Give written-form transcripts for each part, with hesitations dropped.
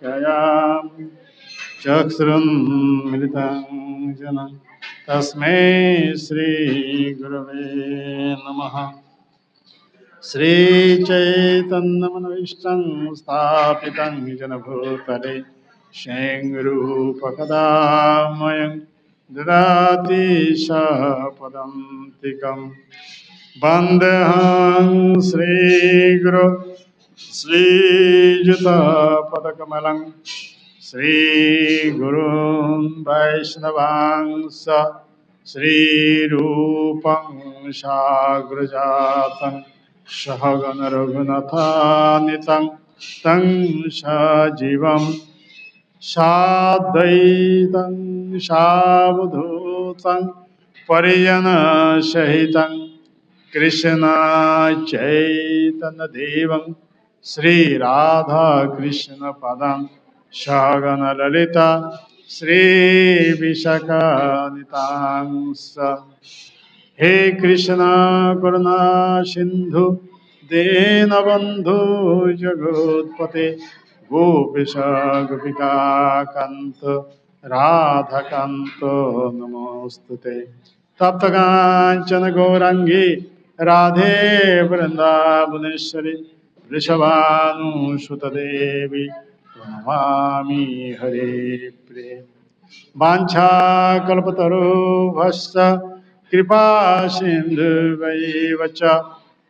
कयामि चक्षुरुन्मिलितं येन तस्मै श्रीगुरवे नमः। श्रीचैतन्यमनोभीष्टं स्थापितं येन भूतले स्वयं रूपकदा मह्यं ददाति पदान्तिकं वन्देऽहं श्रीगुरो श्रीयुतपदकमलं श्रीगुरून् वैष्णवांस श्रीरूपं साग्रजातं सहगण रघुनाथान्वितं तं सजीवं साद्वैतं सावधूतं परिजनसहितं कृष्ण चैतन्यदेवं श्रीराधाकृष्णपदं सहगण ललिता श्रीविशाखान्वितांश्च हे कृष्ण करुणा सिंधु दीनबंधु जगोत्पते गोपेश गोपिका कांत राधाकांत नमोस्तुते तप्तकांचन गौरांगी राधे वृंदावनेश्वरी वृषभानुसुत देवी नमामि हरे प्रेम वाञ्छाकल्पतरुभ्यश्च कृपा सिन्धुभैव च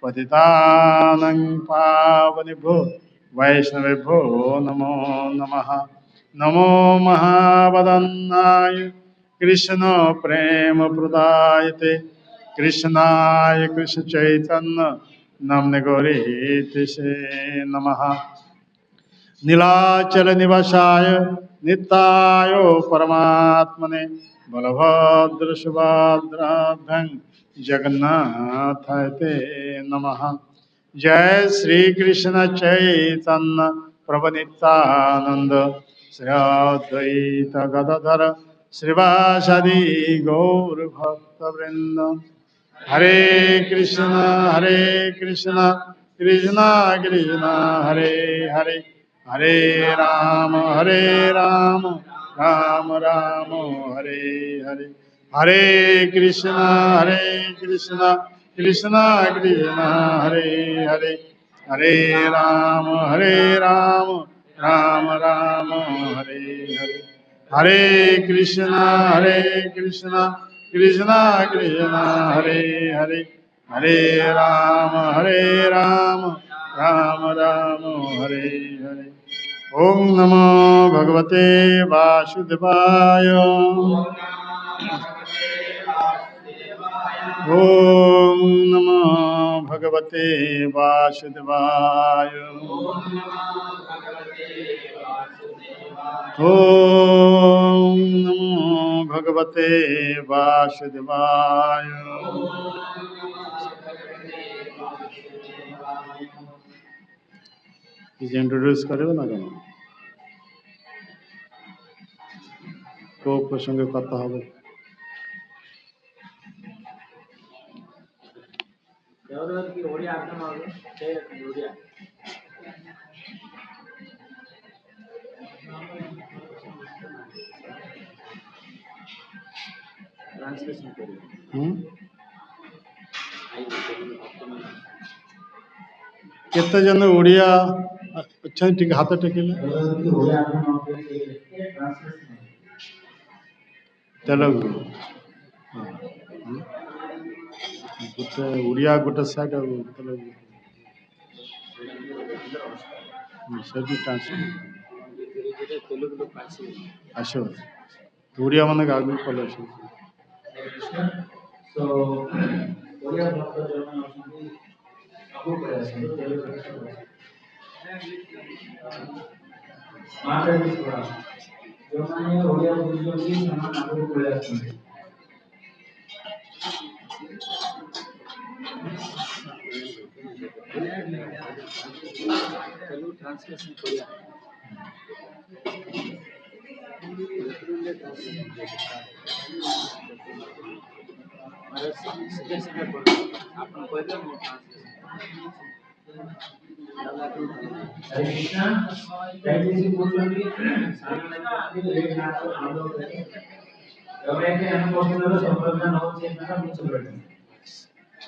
पतितानं पावनेभ्यो वैष्णवेभ्यो नमो नमः। नमो महावदन्नाय कृष्णप्रेमप्रदायते कृष्णाय कृष्णचैतन्य नाम्ने गौरीतिसे नमः। नीलाचल निवासाय नित्याय परमात्मने बलभद्र सुभद्राभ्यां जगन्नाथाय ते नमः। जय श्री कृष्ण चैतन्य प्रभु नित्यानंद श्री अद्वैत गदाधर श्रीवासादि गौर भक्तवृंद हरे कृष्ण कृष्ण कृष्ण हरे हरे हरे राम राम राम हरे हरे हरे कृष्ण कृष्ण कृष्ण हरे हरे हरे राम राम राम हरे हरे हरे कृष्ण कृष्ण कृष्ण कृष्ण हरे हरे हरे राम राम राम हरे हरे। ओम नमो भगवते वासुदेवाय ओम नमो भगवते वासुदेवाय ओम नमो भगवते वासुदेवाय इंट्रोड्यूस करेगा ना केन को प्रसंगे कथा হবে केते जन ओडिया अच्छा ठीक हाथ टेकिले तेलुगु गोटे ओडिया गोटे साइड तेलुगु सेठी ट्रांसलेट आसो ओडिया माने आगु कल आसो So, Korea भक्त जन अछंती आगु पळे आसो तेलुगु माताजी सुरा जो माने ओडिया बुझुछंती समान आगु पळे आसो तेलुगु ट्रांसलेशन कोरिया सजेशन आपण कोरिया में ट्रांसलेशन హరే కృష్ణ. దయచేసి కూర్చోండి. లేట్ నాకు ఆలో కానీ ఎవరైతే అనుకుంటున్నారో శుభ్రంగా నోట్ చేయకుండా కూర్చోబెట్టండి.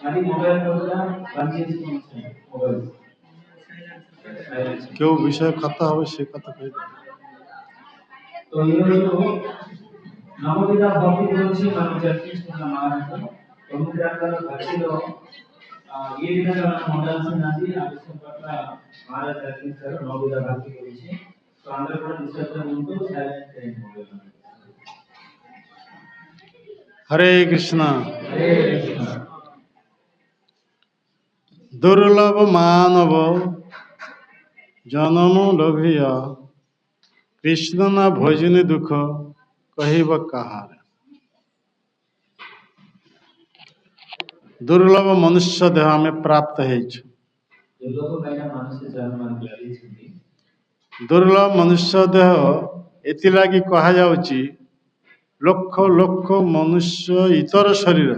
అది మొబైల్ కూడా బంద్ చేసుకుని ఉంచండి. మొబైల్ কেউ বিষয় কথা হবে সে কথা কই দেবে। তো ఈరోజు నవవిధ భక్తి గురించి మనం చర్చించుకున్నాం. మహారాజు 9 రకాల భక్తిలో ఏ విధంగా మనం ఉండాల్సినది ఆ విషయం పట్ల మహారాజు చర్చించారు. నవవిధ భక్తి గురించి. సో అందరూ కూడా నిశ్శబ్దంగా ఉంటూ సైలెంట్ అయ్యండి. হরে কৃষ্ণ। హరే కృష్ణ. দুর্লভ মানব জনম লোভিয়া কৃষ্ণ না ভজনে দুঃখ কহিব কাহার। দুর্লভ মনুষ্য দেহ আমি প্রাপ্ত হয়েছি। దుర్లభమైన మనసు జన్మ మనకు లభించింది. দুর্লভ মনুষ্য দেহ এଥିଲାଗି କୁହାଯାଉଛି লক্ষ লক্ষ মনুষ্য ইতর শরীর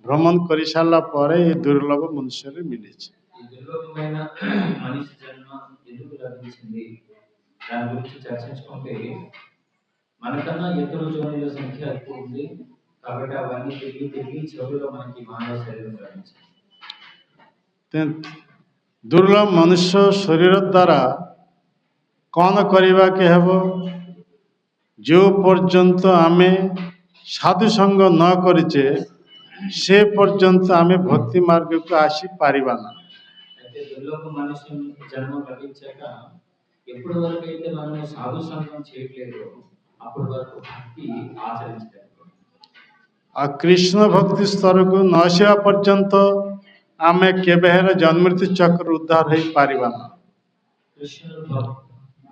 ভ্রমণ କରିସାରିଲା ପରେ ଏ ଦୁର୍ଲଭ ମନୁଷ୍ୟରେ ମିଳିଛି। ఈ దుర్లభమైన మనిషి జన్మ ఎందుకు లభించింది దాని గురించి చర్చించుకుంటే మనకన్నా ఇతర జోనుల సంఖ్య ఎక్కువ ఉంది. కాబట్టి అవన్నీ తిరిగి తిరిగి చివరిలో మనకి మానవ శరీరం లభించింది. ଦୁର୍ଲଭ ମନୁଷ୍ୟ ଶରୀର ଦ୍ୱାରା କ'ଣ କରିବାକୁ ହେବ? ଯେଉଁ ପର୍ଯ୍ୟନ୍ତ ଆମେ ସାଧୁ ସଙ୍ଗ ନ କରିଛେ ସେ ପର୍ଯ୍ୟନ୍ତ ଆମେ ଭକ୍ତି ମାର୍ଗକୁ ଆସିପାରିବା ନାହିଁ। అయితే దుర్లభ మనిషి జన్మ లభించాక ఎప్పటి వరకు అయితే మనం సాధు సంఘం చేయట్లేదో అప్పటి వరకు భక్తి ఆచరించలేదు. ଆଉ କୃଷ୍ଣ ଭକ୍ତି ସ୍ତରକୁ ନ ଆସିବା ପର୍ଯ୍ୟନ୍ତ ଆମେ କେବେ ହେଲେ ଜନ୍ମମୃତ୍ୟୁ ଚକ୍ର ଉଦ୍ଧାର ହେଇପାରିବା ନାହିଁ। కృష్ణుడు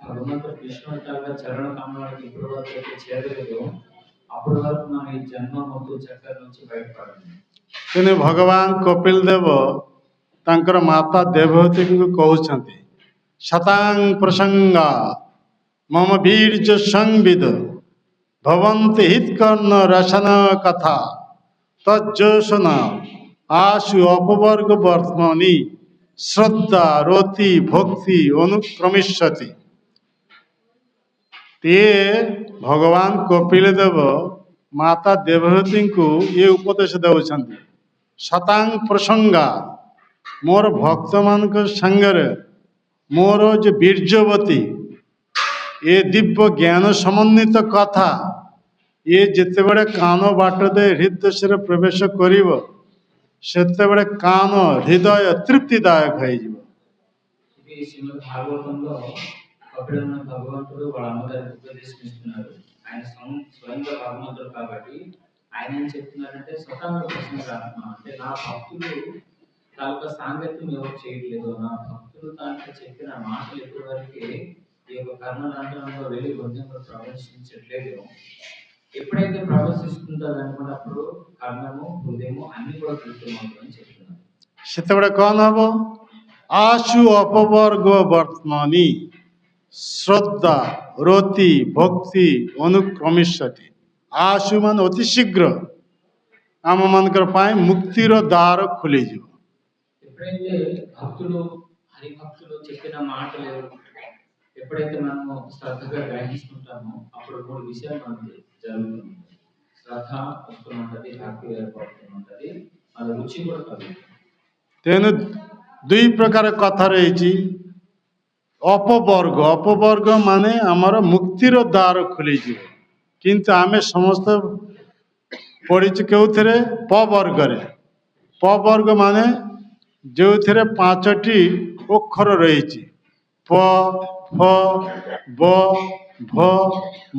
భగవంతుడు కృష్ణుడి యొక్క చరణ కమలానికి ఎప్పటి వరకు అయితే చేరలేదో అప్పటి వరకు మనం ఈ జన్మ మృత్యు చక్ర నుంచి బయటపడాలి. ତେଣୁ ଭଗବାନ କପିଲ ଦେବ ତାଙ୍କର ମାତା ଦେବହୂତିଙ୍କୁ କହୁଛନ୍ତି ଶତାଂ ପ୍ରସଙ୍ଗା ମମ ବୀର୍ଯ୍ୟ ସଂବିଦ ଭବନ୍ତି ହିତକର୍ଣ୍ଣ ରସନ କଥା ତଜ୍ଜୋଷଣ ଆଶୁ ଅପବର୍ଗ ବର୍ତ୍ତମାନି ଶ୍ରଦ୍ଧା ରତି ଭକ୍ତି ଅନୁକ୍ରମିଷ୍ୟତି। તે ଭଗବାନ କପିଲ ଦେବ ମାତା ଦେବହୂତିଙ୍କୁ ଏ ଉପଦେଶ ଦେଉଛନ୍ତି ଶତାଂ ପ୍ରସଙ୍ଗା ମୋର ଭକ୍ତମାନଙ୍କ ସାଙ୍ଗରେ ମୋର ଯେ ବୀର୍ଯ୍ୟବତୀ ଏ ଦିବ୍ୟ ଜ୍ଞାନ ସମନ୍ୱିତ କଥା ଏ ଯେତେବେଳେ କାନ ବାଟ ଦେଇ ହୃଦୟରେ ପ୍ରବେଶ କରିବ ସେତେବେଳେ କାନ ହୃଦୟ ତୃପ୍ତିଦାୟକ ହେଇଯିବ। ఇది శ్రీమద్ భాగవతంలో కపిలున్న భగవంతుడు వాళ్ళ అమ్మగారికి ఉపదేశం ఇస్తున్నారు. ఆయన స్వయంగా భగవంతుడు కాబట్టి ఆయన ఏం చెప్తున్నారంటే స్వతంత్ర ప్రసంగాత్మ అంటే నా భక్తులు తాలూకా సాంగత్యం ఎవరు చేయట్లేదు, నా భక్తులు తాలూకా చెప్పిన మాటలు ఎప్పటి వరకే ఈ యొక్క కర్మనంతరంలో వెళ్ళి హృదయంలో ప్రవేశించట్లేదు. ఎప్పుడైతే ప్రవేశిస్తుందో అనుకున్నప్పుడు కర్మము హృదయము అన్ని కూడా తృప్తమవుతుందని చెప్తున్నారు. ସେତେବେଳେ କ'ଣ ହବ? ଆଶୁ ଅପବର୍ଗ ବର୍ତ୍ତମାନି ଶ୍ରଦ୍ଧା ରତି ଭକ୍ତି ଅନୁକ୍ରମିଷ୍ୟତି। ଆଶୁ ମାନେ ଅତି ଶୀଘ୍ର ଆମମାନଙ୍କର ପାଇଁ ମୁକ୍ତିର ଦ୍ୱାର ଖୋଲିଯିବ। ఎప్పుడైతే భక్తులు హరిభక్తులు చెప్పిన మాటలు ఎప్పుడైతే మనము శ్రద్ధగా గ్రహిస్తుంటామో అప్పుడు మూడు విషయాలు మనకి జరుగుతుంది. శ్రద్ధ వస్తుంటుంది, భక్తి ఏర్పడుతుంటుంది, మన రుచి కూడా కలుగుతుంది. ତେଣୁ ଦୁଇ ପ୍ରକାର କଥା ରହିଛି। ଅପବର୍ଗ ଅପବର୍ଗ ମାନେ ଆମର ମୁକ୍ତିର ଦ୍ୱାର ଖୋଲିଯିବ, କିନ୍ତୁ ଆମେ ସମସ୍ତେ ପଢିଛୁ କେଉଁଥିରେ? ପବର୍ଗରେ। ପବର୍ଗ ମାନେ ଯେଉଁଥିରେ 5ଟି ଅକ୍ଷର ରହିଛି ପ ଫ ବ ଭ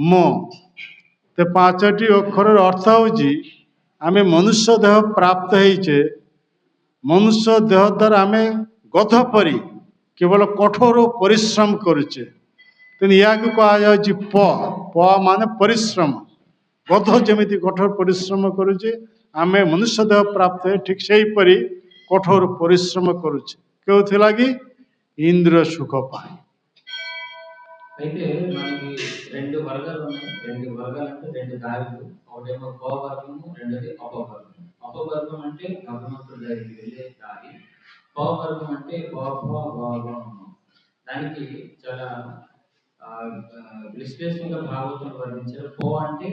ମ। ତ 5ଟି ଅକ୍ଷରର ଅର୍ଥ ହେଉଛି ଆମେ ମନୁଷ୍ୟ ଦେହ ପ୍ରାପ୍ତ ହେଇଛେ। ମନୁଷ୍ୟ ଦେହ ଦ୍ୱାରା ଆମେ ଗଧ ପରି କେବଳ କଠୋର ପରିଶ୍ରମ କରୁଛେ। ତେଣୁ ଏହାକୁ କୁହାଯାଉଛି ପ। ପ ମାନେ ପରିଶ୍ରମ। ଗଧ ଯେମିତି କଠୋର ପରିଶ୍ରମ କରୁଛେ ଆମେ ମନୁଷ୍ୟ ଦେହ ପ୍ରାପ୍ତ ଠିକ୍ ସେହିପରି କଠୋର ପରିଶ୍ରମ କରୁଛେ। କେଉଁଥିଲାଗି? ଇନ୍ଦ୍ରିୟ ସୁଖ ପାଇଁ। అయితే మనకి రెండు వర్గాలు ఉన్నాయి. రెండు వర్గాలు అంటే రెండు దారులు. ఒకటేమో గోవర్గము, రెండోది అపవర్గం. అపవర్గం అంటే భగవంతుడి దగ్గరికి వెళ్ళే దారి. ప వర్గం అంటే దానికి చాలా విశ్లేషణగా భాగవతంలో వర్ణించారు. పో అంటే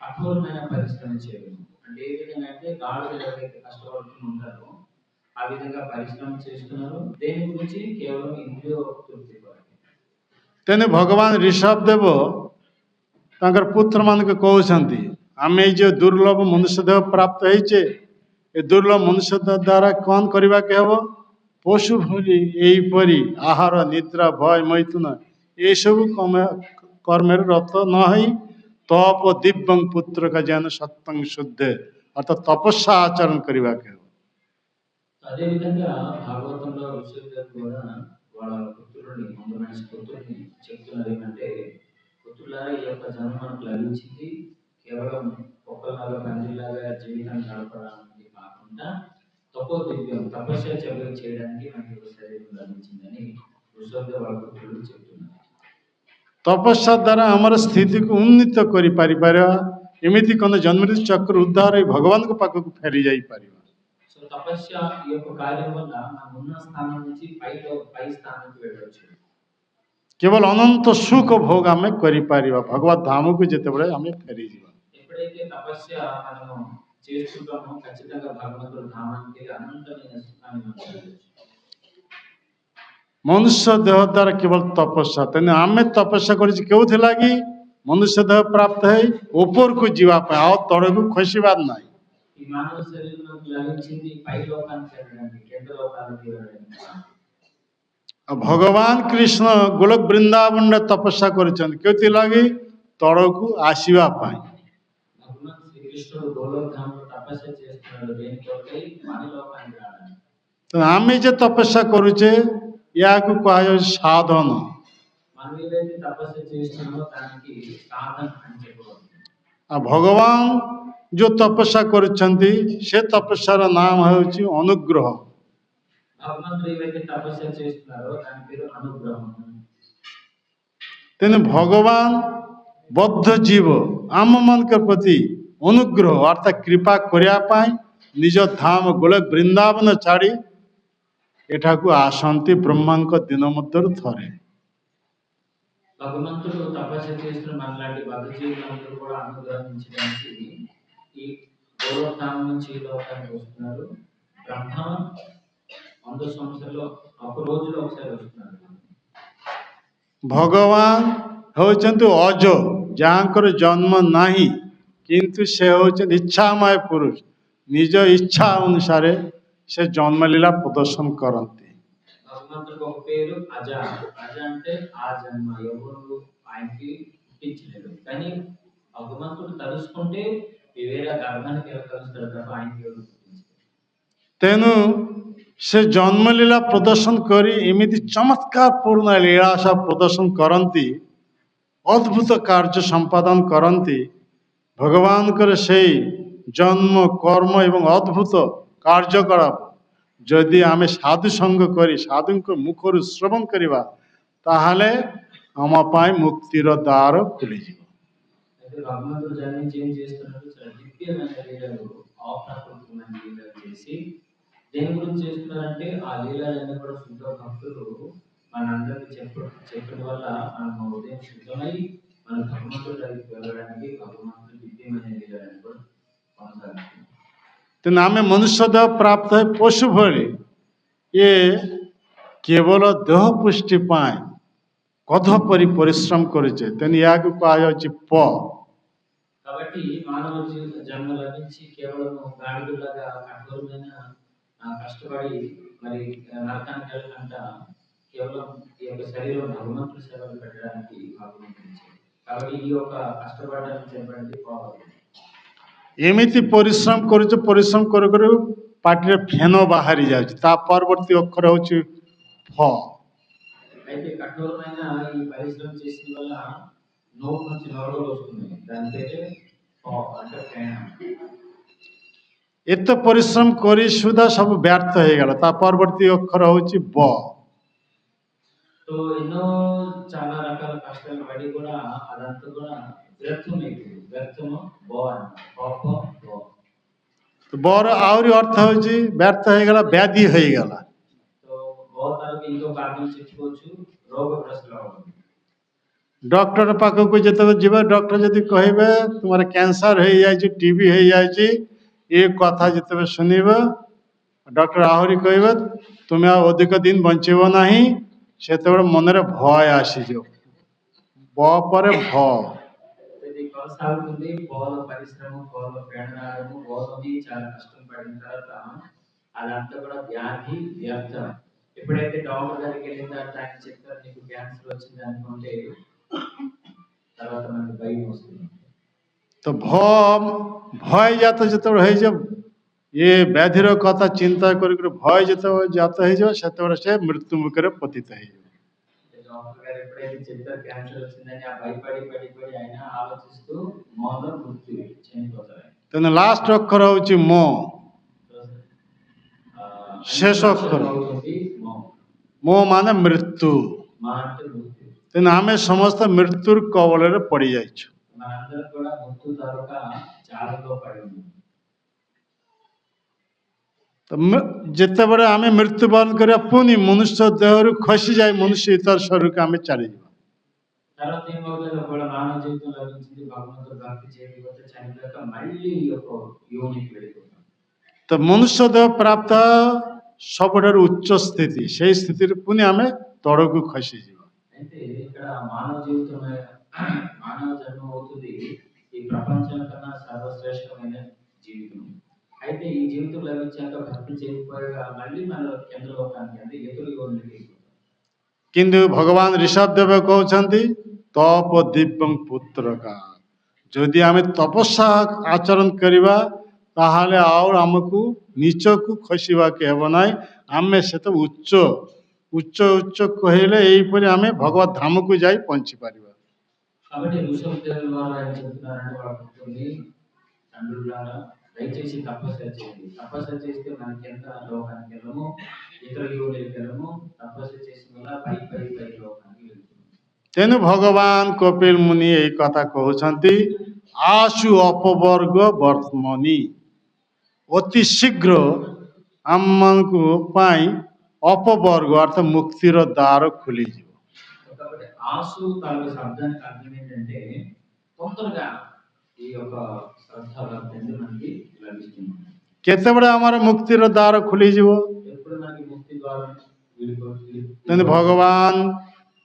కఠోరమైన పరిశ్రమ చేయడం. అంటే ఏ విధంగా అంటే గాడులు ఎవరైతే కష్టపడుతూ ఉంటారో ఆ విధంగా పరిశ్రమ చేస్తున్నారు. దేని గురించి? కేవలం ఇంద్రియ తృప్తి కొరకు. ତେଣୁ ଭଗବାନ ଋଷଭଦେବ ତାଙ୍କର ପୁତ୍ରମାନଙ୍କୁ କହୁଛନ୍ତି ଆମେ ଏଇ ଯେଉଁ ଦୁର୍ଲଭ ମନୁଷ୍ୟ ଦେହ ପ୍ରାପ୍ତ ହେଇଛେ ଏ ଦୁର୍ଲଭ ମନୁଷ୍ୟ ଦେହ ଦ୍ୱାରା କ'ଣ କରିବାକୁ ହେବ? ପଶୁ ଭଳି ଏହିପରି ଆହାର ନିଦ୍ରା ଭୟ ମୈଥୁନ ଏସବୁ କର୍ମରେ ରତ ନ ହୋଇ ତପ ଦିବ୍ୟଂ ପୁତ୍ର କା ଜ୍ଞାନ ସତ୍ୟଂ ଶୁଦ୍ଧ ଅର୍ଥାତ ତପସ୍ୟା ଆଚରଣ କରିବାକୁ ହେବ. అదేవిధంగా భాగవతంలో ఋషులు కూడా వాళ్ళ పుత్రుడిని ముందు మనిషి పుత్రుడిని చెప్తున్నారు ఏమంటే, పుత్రులారా ఈ యొక్క జన్మ మనకు లభించింది కేవలం ఒక్కలాగా పందిలాగా జీవితాన్ని గడపడానికి కాకుండా తపోదివ్యం తపస్య చేయడానికి మనకి ఒక శరీరం లభించిందని ఋషులు వాళ్ళ పుత్రుడు చెప్తున్నారు. ତପସ୍ୟା ଦ୍ୱାରା ଆମର ସ୍ଥିତିକୁ ଉନ୍ନୀତ କରିପାରିବା, ଏମିତି କ'ଣ ଜନ୍ମରୁ ଚକ୍ର ଉଦ୍ଧାର ହୋଇ ଭଗବାନଙ୍କ ପାଖକୁ ଫେରି ଯାଇପାରିବା. సో తపస్య ఈ యొక్క కార్యం వల్ల మనం ఉన్న స్థానం నుంచి పై స్థానానికి వెళ్ళవచ్చు. କେବଳ ଅନନ୍ତ ସୁଖ ଭୋଗ ଆମେ କରିପାରିବା ଭଗବତ ଧାମକୁ ଯେତେବେଳେ ଆମେ ଫେରିଯିବା. ఎప్పుడైతే తపస్య మనము చేస్తుంటామో ఖచ్చితంగా భగవంతుడి ధామానికి అనంతమైన సుఖాన్ని మనం పొందవచ్చు. ମନୁଷ୍ୟ ଦେହ ଦ୍ୱାରା କେବଳ ତପସ୍ୟା. ତେଣୁ ଆମେ ତପସ୍ୟା କରିଛୁ କେଉଁଥି ଲାଗି? ମନୁଷ୍ୟ ଦେହ ପ୍ରାପ୍ତ ହେଇ ଉପରକୁ ଯିବା ପାଇଁ, ଆଉ ତଳକୁ ଖସିବାର ନାହିଁ. ఈ మానవ శరీరంలో లభించింది పై లోకానికి వెళ్ళడానికి, కింద లోకానికి వెళ్ళడానికి. ଭଗବାନ କୃଷ୍ଣ ଗୋଲକ ବୃନ୍ଦାବନରେ ତପସ୍ୟା କରିଛନ୍ତି କେଉଁଥି ଲାଗି? ତଳକୁ ଆସିବା ପାଇଁ. భగవాన్ శ్రీకృష్ణుడు గోలోకధామంలో తపస్య చేస్తున్నాడు దేని కొరకై? మన లోకానికి రావడానికి. ତେଣୁ ଆମେ ଯେ ତପସ୍ୟା କରୁଛେ ଏହାକୁ କୁହାଯାଉଛି ସାଧନ. మనం ఏదైతే తపస్య చేస్తున్నామో దానికి సాధన అని చెప్పబడుతుంది. ଆଉ ଭଗବାନ ଯେଉଁ ତପସ୍ୟା କରୁଛନ୍ତି ସେ ତପସ୍ୟାର ନାମ ହେଉଛି ଅନୁଗ୍ରହ. భగవంతుడు ఏవైతే తపస్య చేస్తున్నారో దాని పేరు అనుగ్రహం. ତେଣୁ ଭଗବାନ ବଦ୍ଧ ଜୀବ ଆମମାନଙ୍କ ପ୍ରତି ଅନୁଗ୍ରହ ଅର୍ଥାତ୍ କୃପା କରିବା ପାଇଁ ନିଜ ଧାମ ଗୋଲକ ବୃନ୍ଦାବନ ଛାଡ଼ି ଏଠାକୁ ଆସନ୍ତି ବ୍ରହ୍ମାଙ୍କ ଦିନ ମଧ୍ୟରୁ ଥରେ. భగవంతుడు తపస్య చేస్తున్న మనలాంటి బద్ధ జీవులందరూ కూడా అనుగ్రహించడానికి ఈ గోలోకధామం నుంచి ఈ లోకానికి వస్తున్నారు. బ్రహ్మ 100 సంవత్సరాల్లో ఒక రోజులో ఒకసారి వస్తున్నారు. ଭଗବାନ ହେଉଛନ୍ତି ଅଜ, ଯାହାଙ୍କର ଜନ୍ମ ନାହିଁ କିନ୍ତୁ ସେ ହେଉଛନ୍ତି ଇଚ୍ଛାମୟ ପୁରୁଷ. ନିଜ ଇଚ୍ଛା ଅନୁସାରେ ସେ ଜନ୍ମଲୀଳା ପ୍ରଦର୍ଶନ କରନ୍ତି. భగవంతుడికి ఒక పేరు అజ. అజ అంటే ఆ జన్మ ఎవరు ఆయనకి పుట్టించలేదు, కానీ భగవంతుడు తలుసుకుంటే వేరే గర్భానికి ఎలా కలుస్తాడు తప్ప ఆయనకి ఎవరు పుట్టించలేదు. ତେଣୁ ସେ ଜନ୍ମଲୀଳା ପ୍ରଦର୍ଶନ କରି ଏମିତି ଚମତ୍କାର ପୂର୍ଣ୍ଣ ଲୀଳାସା ପ୍ରଦର୍ଶନ କରନ୍ତି, ଅଦ୍ଭୁତ କାର୍ଯ୍ୟ ସମ୍ପାଦନ କରନ୍ତି. ଭଗବାନଙ୍କର ସେଇ ଜନ୍ମ କର୍ମ ଏବଂ ଅଦ୍ଭୁତ କାର୍ଯ୍ୟକଳାପ ଯଦି ଆମେ ସାଧୁ ସଙ୍ଗ କରି ସାଧୁଙ୍କ ମୁଖରୁ ଶ୍ରବଣ କରିବା ତାହେଲେ ଆମ ପାଇଁ ମୁକ୍ତିର ଦ୍ୱାର ଖୋଲିଯିବ. అయితే భగవంతుడు జన్మించి ఏం చేస్తున్నాడు? చాలా దివ్యమైన లీలలు, అప్రాకృతమైన లీలలు చేసి దేని గురించి చేస్తున్నారంటే ఆ లీలలన్నీ కూడా శుద్ధ భక్తులు మనందరికీ చెప్పడం వల్ల మన హృదయం శుద్ధమై మన భగవంతుడి దగ్గరికి వెళ్ళడానికి భగవంతుడు దివ్యమైన లీలలను కూడా కొనసాగుతుంది. ତେଣୁ ଆମେ ମନୁଷ୍ୟ ଦେହ ପ୍ରାପ୍ତ ହୋଇ ପଶୁ ଭଳି ଏ କେବଳ ଦେହ ପୁଷ୍ଟି ପାଇଁ କଧ ପରି ପରିଶ୍ରମ କରୁଛେ. ତେଣୁ ଏହାକୁ କୁହାଯାଉଛି ପ. కాబట్టి మానవ జన్మ లభించి కేవలం గాడిదలాగా కఠోరమైన కష్టపడి మరి నరకానికి వెళ్ళకుండా కేవలం ఈ యొక్క శరీరం భగవంతుడి సేవలు పెట్టడానికి భగవంతుడు. కాబట్టి ఈ యొక్క కష్టపడడానికి చెప్పండి పోవాలి. ଏମିତି ପରିଶ୍ରମ କରୁଛେ, ପରିଶ୍ରମ କରୁ କରୁ ପାଟିରେ ଫେନ ବାହାରି ଯାଉଛି. ତା ପରବର୍ତ୍ତୀ ଅକ୍ଷର ହେଉଛି ଫ. అయితే కఠోరమైన ఈ పరిశ్రమ చేసిన వల్ల నోటి నుంచి నోడలు వస్తున్నాయి, దాని పేరే అంటే ప్రయాణం. ଏତେ ପରିଶ୍ରମ କରି ସୁଦ୍ଧା ସବୁ ବ୍ୟର୍ଥ ହେଇଗଲା. ତା ପରବର୍ତ୍ତୀ ଅକ୍ଷର ହେଉଛି ବ. సో ఎన్నో చాలా రకాల కష్టాలు పడి కూడా అదంతా కూడా వ్యర్థమైపోయింది. వ్యర్థము బో అన్నమాట. ବର ଆହୁରି ଅର୍ଥ ହେଉଛି ବ୍ୟର୍ଥ ହେଇଗଲା, ବ୍ୟାଧି ହେଇଗଲା. ఇంకొక అర్థం చెప్పుకోవచ్చు, రోగగ్రస్తులు అవ్వడం. डॉक्टर पाखक जिते जीव डॉक्टर जदि कहबे तुम्हारे कैंसर हो जाए टीबी हो जाए ये कथा जिते शुणव डॉक्टर आहरी कहबे तुम्हें अधिक दिन बंचब ना से मनरे भय आसीज ब पर भय ఇది కొనసాగుతుంది. బోధ పరిశ్రమ, బోధ ప్రేరణము, బోధని చాలా కష్టం పడిన తర్వాత అదంతా కూడా వ్యాధి వ్యర్థం. ఎప్పుడైతే డాక్టర్ గారికి వెళ్ళిన తర్వాత ఆయన చెప్తారు నీకు క్యాన్సర్ వచ్చింది అనుకుంటే తర్వాత మనకి భయం వస్తుంది. तो भय जाता जो ये व्याधिर कथा चिंता कर भय जाता से मृत्यु मुखरे पतित हो డాక్టర్ గారు ఎప్పుడైతే చెప్తారు క్యాన్సర్ వచ్చిందని ఆ భయపడి పడి పడి ఆయన ఆలోచిస్తూ మోలో మృత్యు చనిపోతారు. तेना लास्ट अक्षर हूँ मो शेष अक्षर मो माने मृत्यु మా అంటే మృత్యు. तेना आम समस्त मृत्युर कवल पड़ जा మనందరం కూడా మృత్యు తాలూకా జాలంలో పడి ఉన్నాం. जिते बड़े आम मृत्युवरण कर पुणी मनुष्य देह खसी जाए मनुष्य इतर शरीर को आम चली తర్వాత ఏమవుతుంది, ఒకవేళ మానవ జీవితం లభించింది భగవంతుడు భక్తి చేయకపోతే చనిపోయాక మళ్ళీ ఒక యోనికి వెళ్ళిపోతాం. तो मनुष्य देह प्राप्त सबुठार उच्च स्थिति से स्थिति पुणी आम तड़ को खसी అయితే ఇక్కడ మానవ జీవితం మానవ జన్మ అవుతుంది ఈ ప్రపంచం కన్నా సర్వశ్రేష్టమైన జీవితం. అయితే ఈ జీవితం లభించాక భక్తి చేయకపోయాక మళ్ళీ మన కేంద్రలోకానికి అంటే ఎదురు యోనికి किंतु भगवान ऋषभदेव कहते तप दिव्यं पुत्र का जदि आम तपस्या आचरण करवा ताहले और आमको नीच को खसवा के हेब ना आम से तो उच्च उच्च उच्च कहले यहीपर आम भगवत धाम को जाई पहुंची पार. కాబట్టి ఋషభదేవుల వారు ఆయన చెప్తున్నారంటే వాళ్ళ భక్తుల్ని తండ్రులారా దయచేసి తపస్సు చేయండి. తపస్సు చేస్తే మనకి ఎంత లోకానికి వెళ్ళము, ఇతర యోగులకు వెళ్ళము. తపస్సు చేసిన వల్ల పై పై పై లోకానికి వెళ్తున్నాం. तेणु भगवान कपिल मुनि यही कथा कहते आशु अपवर्ग वर्तमनी अति शीघ्र आम मन को अपवर्ग अर्थात मुक्तिर द्वार खुलीज. కాబట్టి ఆసు తాలూకు శబ్దానికి అర్థం ఏంటంటే తొందరగా ఈ యొక్క శ్రద్ధ భక్తి అనేది మనకి లభిస్తుంది. केते बड़े आमार मुक्तिर द्वार खुलीज ఎప్పుడు మనకి ముక్తి ద్వారా వీడిపోతుంది. तेणु भगवान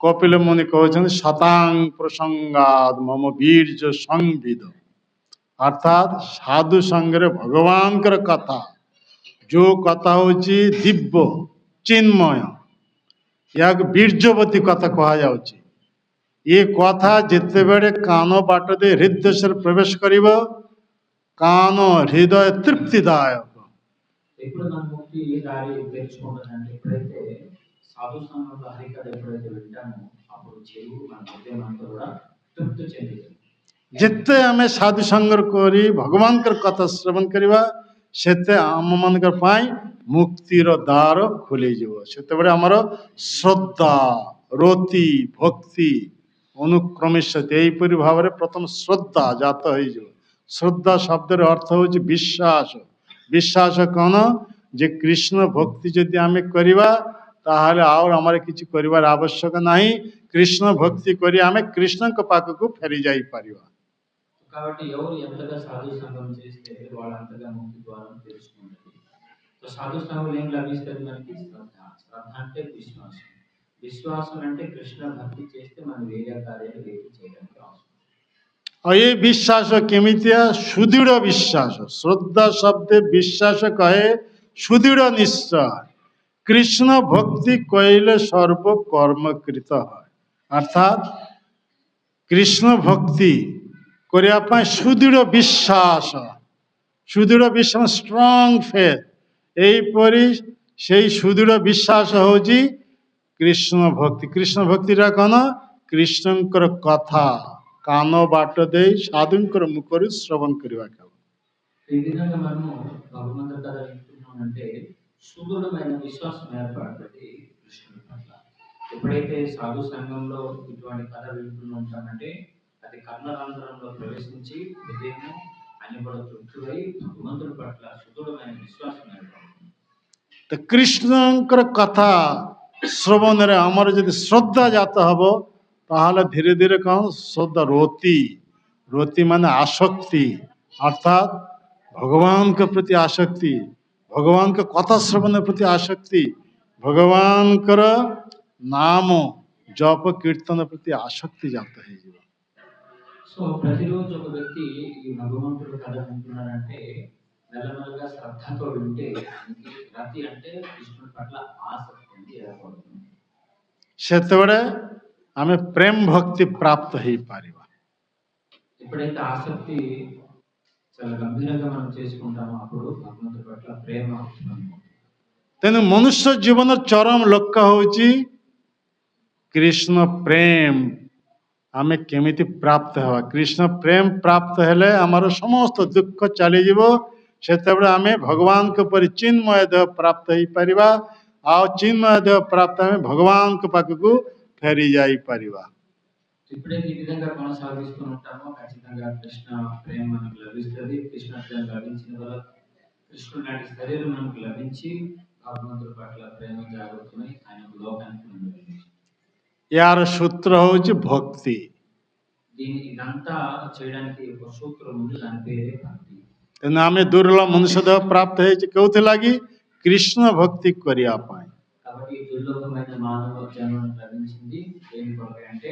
कपिल मुनि कहते शतांग प्रसंगाद मम वीर्य संविद अर्थात साधु संगे भगवान कथा जो कथा हूँ दिव्य चिन्मय या वीर्यवती कथा कह ये कथा जिते बड़े कान बाट दे हृदय से प्रवेश कर कान हृदय तृप्तिदायक. ఎప్పుడు మన ముక్తి దారి తెరుచుకుంటుందంటే ఎప్పుడైతే సాధు సంఘంలో హరికథ ఎప్పుడైతే వింటామో అప్పుడు చెరువు మన హృదయం అంతా కూడా తృప్తి చెందుతుంది. जिते आम साधु संग करी भगवान कथा श्रवण करवा सेते आम मन मुक्तिर द्वार खुलीज. से आमर श्रद्धा रति भक्ति अनुक्रमिष्यति यहीपरि भाव प्रथम श्रद्धा जात हो. श्रद्धा शब्दर अर्थ हूँ विश्वास. विश्वास कौन जे कृष्ण भक्ति जदि आम करवा ताहले आउर आमार किछि करिवार आवश्यक नहीं. कृष्ण भक्ति करी आम कृष्ण पाखक फेरी जाई पारिबा. కాబట్టి ఎవరు ఎంతగా సాధు సంఘం చేస్తే వాళ్ళంతగా ముక్తి ద్వారం తెలుసుకుంటారు. సో సాధు సంఘం ఏం లభిస్తుంది మనకి? శ్రద్ధ. శ్రద్ధ అంటే విశ్వాసం. విశ్వాసం అంటే కృష్ణ భక్తి చేస్తే మనం వేరే కార్యాలు వేరే చేయడానికి అవసరం. और ये विश्वास केमितिया सुदृढ़ विश्वास. श्रद्धा शब्द विश्वास कहे सुदृढ़ निश्चय. कृष्ण भक्ति कहले सर्व कर्मकृत है अर्थात कृष्ण भक्ति करने सुदृढ़ विश्वास. सुदृढ़ विश्वास स्ट्रॉन्ग फेथ यहीपरि से सुदृढ़ विश्वास हूँ कृष्ण भक्ति. कृष्ण भक्ति कौन? कृष्णकर कथा कान बाट दे साधुंकर मुखर श्रवण करवा. ఈ విధంగా మనము భగవంతుడి కథ వింటున్నామంటే సుదృఢమైన విశ్వాసం ఏర్పడుతుంది కృష్ణుడి పట్ల. ఎప్పుడైతే సాధు సంఘంలో ఇటువంటి కథ వింటున్నామంటే అది కర్ణరంధ్రంలో ప్రవేశించి హృదయము అన్ని కూడా తృప్తులై భగవంతుడి పట్ల సుదృఢమైన విశ్వాసం ఏర్పడుతుంది. तो कृष्णकर कथा শ্রবণের আমার যদি শ্রদ্ধা জাত হব, তাহলে ধীরে ধীরে কম শ্রদ্ধা রতি, রতি মানে আসক্তি, অর্থাৎ ভগবানଙ୍କ প্রতি আসক্তি, ଭଗବାନଙ୍କ କଥା ଶ୍ରବଣ ପ୍ରତି ଆସକ୍ତି, ଭଗବାନଙ୍କର ନାମ ଜପ କୀର୍ତ୍ତନ ପ୍ରତି ఆసక్తి ଜାତ ହେଇଯିବ। సో ప్రతిరోజు ఒక వ్యక్తి ఈ భగవంతుడు కథ వింటున్నాడంటే మెల్లమెల్లగా శ్రద్ధతో వింటే ఆయనకి రతి అంటే కృష్ణుడి పట్ల ఆసక్తి అనేది ఏర్పడుతుంది. ସେତେବେଳେ ଆମେ ପ୍ରେମ ଭକ୍ତି ପ୍ରାପ୍ତ ହେଇପାରିବା। ఎప్పుడైతే ఆసక్తి చాలా గంభీరంగా మనం చేసుకుంటామో అప్పుడు భగవంతుడి పట్ల ప్రేమ వస్తుంది. ତେଣୁ ମନୁଷ୍ୟ ଜୀବନର ଚରମ ଲକ୍ଷ୍ୟ ହେଉଛି କୃଷ୍ଣ ପ୍ରେମ। ଆମେ କେମିତି ପ୍ରାପ୍ତ ହେବା? କୃଷ୍ଣ ପ୍ରେମ ପ୍ରାପ୍ତ ହେଲେ ଆମର ସମସ୍ତ ଦୁଃଖ ଚାଲିଯିବ। ସେତେବେଳେ ଆମେ ଭଗବାନଙ୍କ ପରି ଚିନ୍ମୟ ଦେହ ପ୍ରାପ୍ତ ହେଇପାରିବା। ଆଉ ଚିନ୍ମୟ ଦେହ ପ୍ରାପ୍ତ ଆମେ ଭଗବାନଙ୍କ ପାଖକୁ ଫେରି ଯାଇପାରିବା। ఎప్పుడైతే ఈ విధంగా కొనసాగిస్తూ ఉంటామో ఖచ్చితంగా కృష్ణ ప్రేమ మనకు లభిస్తుంది. కృష్ణ ప్రేమ లభించిన వల్ల కృష్ణుడు లాంటి శరీరం మనకు లభించి భగవంతుడి పట్ల ప్రేమ జాగృతమై ఆయన లోకానికి మనం వెళ్ళవచ్చు. यार सूत्र ହେଉଛି ଭକ୍ତି। దీని ఇదంతా చేయడానికి ఒక సూత్రం ఉంది, దాని పేరే భక్తి. ତେଣୁ ଆମେ ଦୁର୍ଲଭ ମନୁଷ୍ୟ ଦେହ ପ୍ରାପ୍ତ ହେଇଛି କେଉଁଥିଲାଗି? କୃଷ୍ଣ ଭକ୍ତି କରିବା ପାଇଁ। కాబట్టి ఈ దుర్లభమైన మానవ జన్మ లభించింది దేని కొరకు అంటే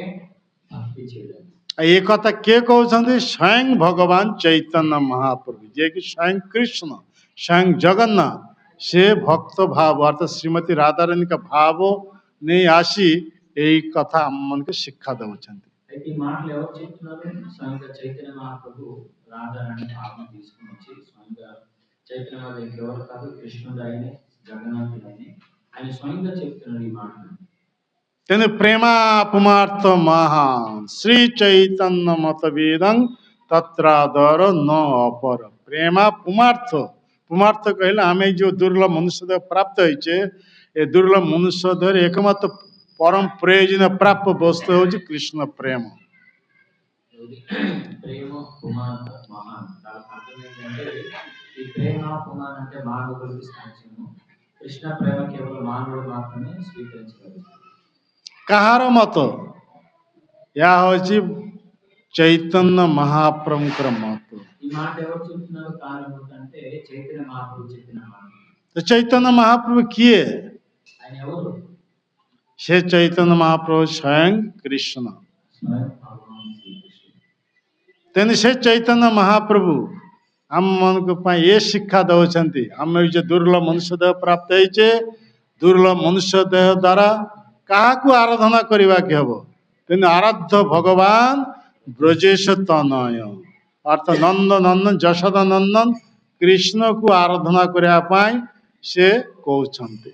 భక్తి చేయడానికి. ଏ କଥା କିଏ କହୁଛନ୍ତି? ସ୍ୱୟଂ ଭଗବାନ ଚୈତନ୍ୟ ମହାପ୍ରଭୁ, ଯିଏକି ସ୍ୱୟଂ କୃଷ୍ଣ, ସ୍ୱୟଂ ଜଗନ୍ନାଥ, ସେ ଭକ୍ତ ଭାବ ଅର୍ଥାତ୍ ଶ୍ରୀମତୀ ରାଧାରାଣୀଙ୍କ ଭାବ ନେଇ ଆସି ଏଇ କଥା ଆମମାନଙ୍କୁ ଶିକ୍ଷା ଦେଉଛନ୍ତି। అయితే ఈ మాటలు ఎవరు చెప్తున్నారు? స్వయంగా చైతన్య మహాప్రభు రాధారాణి భావన తీసుకుని వచ్చి స్వయంగా చైతన్య మహాప్రభు ఎవరు కాదు, కృష్ణుడు ఆయనే, జగన్నాథుడు ఆయనే, ఆయన స్వయంగా చెప్తున్నారు ఈ మాటలు. ତେଣୁ ପ୍ରେମାପୁମାର୍ଥ ମହାନ ଶ୍ରୀ ଚୈତନ୍ୟ ମତ ବେଦଂ ତତ୍ରାଦର ନ ଅପର। ପ୍ରେମା ପୁମାର୍ଥ, ପୁମାର୍ଥ କହିଲେ ଆମେ ଯେଉଁ ଦୁର୍ଲଭ ମନୁଷ୍ୟ ଦେହ ପ୍ରାପ୍ତ ହେଇଛେ, ଏ ଦୁର୍ଲଭ ମନୁଷ୍ୟ ଦେହରେ ଏକମାତ୍ର ପରମ ପ୍ରୟୋଜନ ପ୍ରାପ୍ତ ବସ୍ତୁ ହେଉଛି କୃଷ୍ଣ ପ୍ରେମ। ప్రేమ పుమాన్ మహాన్, దాని అర్థం ఏంటంటే ఈ ప్రేమ పుమాన్ అంటే మానవుడికి సాధ్యము, కృష్ణ ప్రేమ కేవలం మానవుడు మాత్రమే స్వీకరించగలరు. କାହାର ମତ? ଏହା ହେଉଛି ଚୈତନ୍ୟ ମହାପ୍ରଭୁଙ୍କର ମତ। ఈ మాట ఎవరు చెప్తున్నారు? కారణం ఏంటంటే చైతన్య మహాప్రభు చెప్పిన మాట. ତ ଚୈତନ୍ୟ ମହାପ୍ରଭୁ କିଏ? ఆయన ఎవరు? ସେ ଚୈତନ୍ୟ ମହାପ୍ରଭୁ ସ୍ୱୟଂ କୃଷ୍ଣ। స్వయం భగవాన్ శ్రీకృష్ణుడు. ତେଣୁ ସେ ଚୈତନ୍ୟ ମହାପ୍ରଭୁ ଆମମାନଙ୍କ ପାଇଁ ଏ ଶିକ୍ଷା ଦେଉଛନ୍ତି। ଆମେ ଯେ ଦୁର୍ଲଭ ମନୁଷ୍ୟ ଦେହ ପ୍ରାପ୍ତ ହେଇଛେ, ଦୁର୍ଲଭ ମନୁଷ୍ୟ ଦେହ ଦ୍ୱାରା କାହାକୁ ଆରାଧନା କରିବାକୁ ହେବ? ତେଣୁ ଆରାଧ୍ୟ ଭଗବାନ ବ୍ରଜେଶ ତନୟ ଅର୍ଥାତ୍ ନନ୍ଦ ନନ୍ଦନ ଯଶୋଦା ନନ୍ଦନ କୃଷ୍ଣକୁ ଆରାଧନା କରିବା ପାଇଁ ସେ କହୁଛନ୍ତି।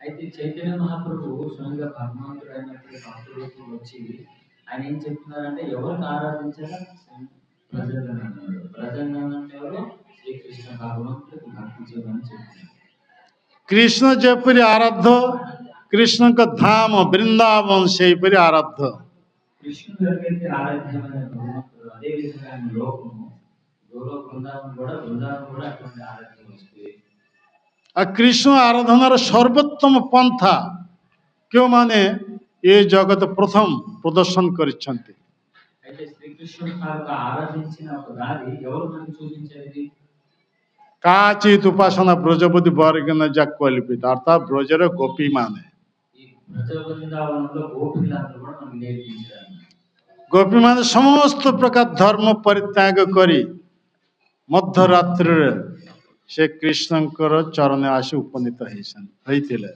అయితే చైతన్య మహాప్రభు స్వయంగా భగవంతుడు అయినప్పుడు భక్తుడికి వచ్చి ఆయన ఏం చెప్తున్నారంటే ఎవరిని ఆరాధించాలా? ప్రజలను అన్నారు. ప్రజలను అంటే ఎవరు? శ్రీకృష్ణ భగవంతుడికి భక్తి చేయమని చెప్తున్నారు. କୃଷ୍ଣ ଯେପରି ଆରାଧ୍ୟ, କୃଷ୍ଣଙ୍କ ଧାମ ବୃନ୍ଦାବନ ସେହିପରି ଆରାଧ୍ୟ। కృష్ణుడు ఎవరికైతే ఆరాధ్యమైన భగవంతుడు, అదే విధంగా ఆయన లోకము గౌరవ బృందావనం కూడా అటువంటి ఆరాధ్యం వస్తుంది. ଆଉ କୃଷ୍ଣ ଆରାଧନାର ସର୍ବୋତ୍ତମ ପନ୍ଥା କେଉଁମାନେ ଏ ଜଗତ ପ୍ରଥମ ପ୍ରଦର୍ଶନ କରିଛନ୍ତି? అయితే శ్రీకృష్ణుడు ఆరాధించిన ఒక దారి ఎవరు మనకి చూపించేది? କାଚିତ୍ ଉପାସନା ବ୍ରଜବତୀ ବର୍ଗନ ଯା କଲ୍ପିତ ଅର୍ଥାତ୍ ବ୍ରଜର ଗୋପୀମାନେ। ఈ బ్రజ బృందావనంలో గోపికలందరూ కూడా మనకి నేర్పించారు. ଗୋପୀମାନେ ସମସ୍ତ ପ୍ରକାର ଧର୍ମ ପରିତ୍ୟାଗ କରି ମଧ୍ୟରାତ୍ରିରେ ସେ କୃଷ୍ଣଙ୍କର ଚରଣରେ ଆସି ଉପନୀତ ହେଇଥିଲେ।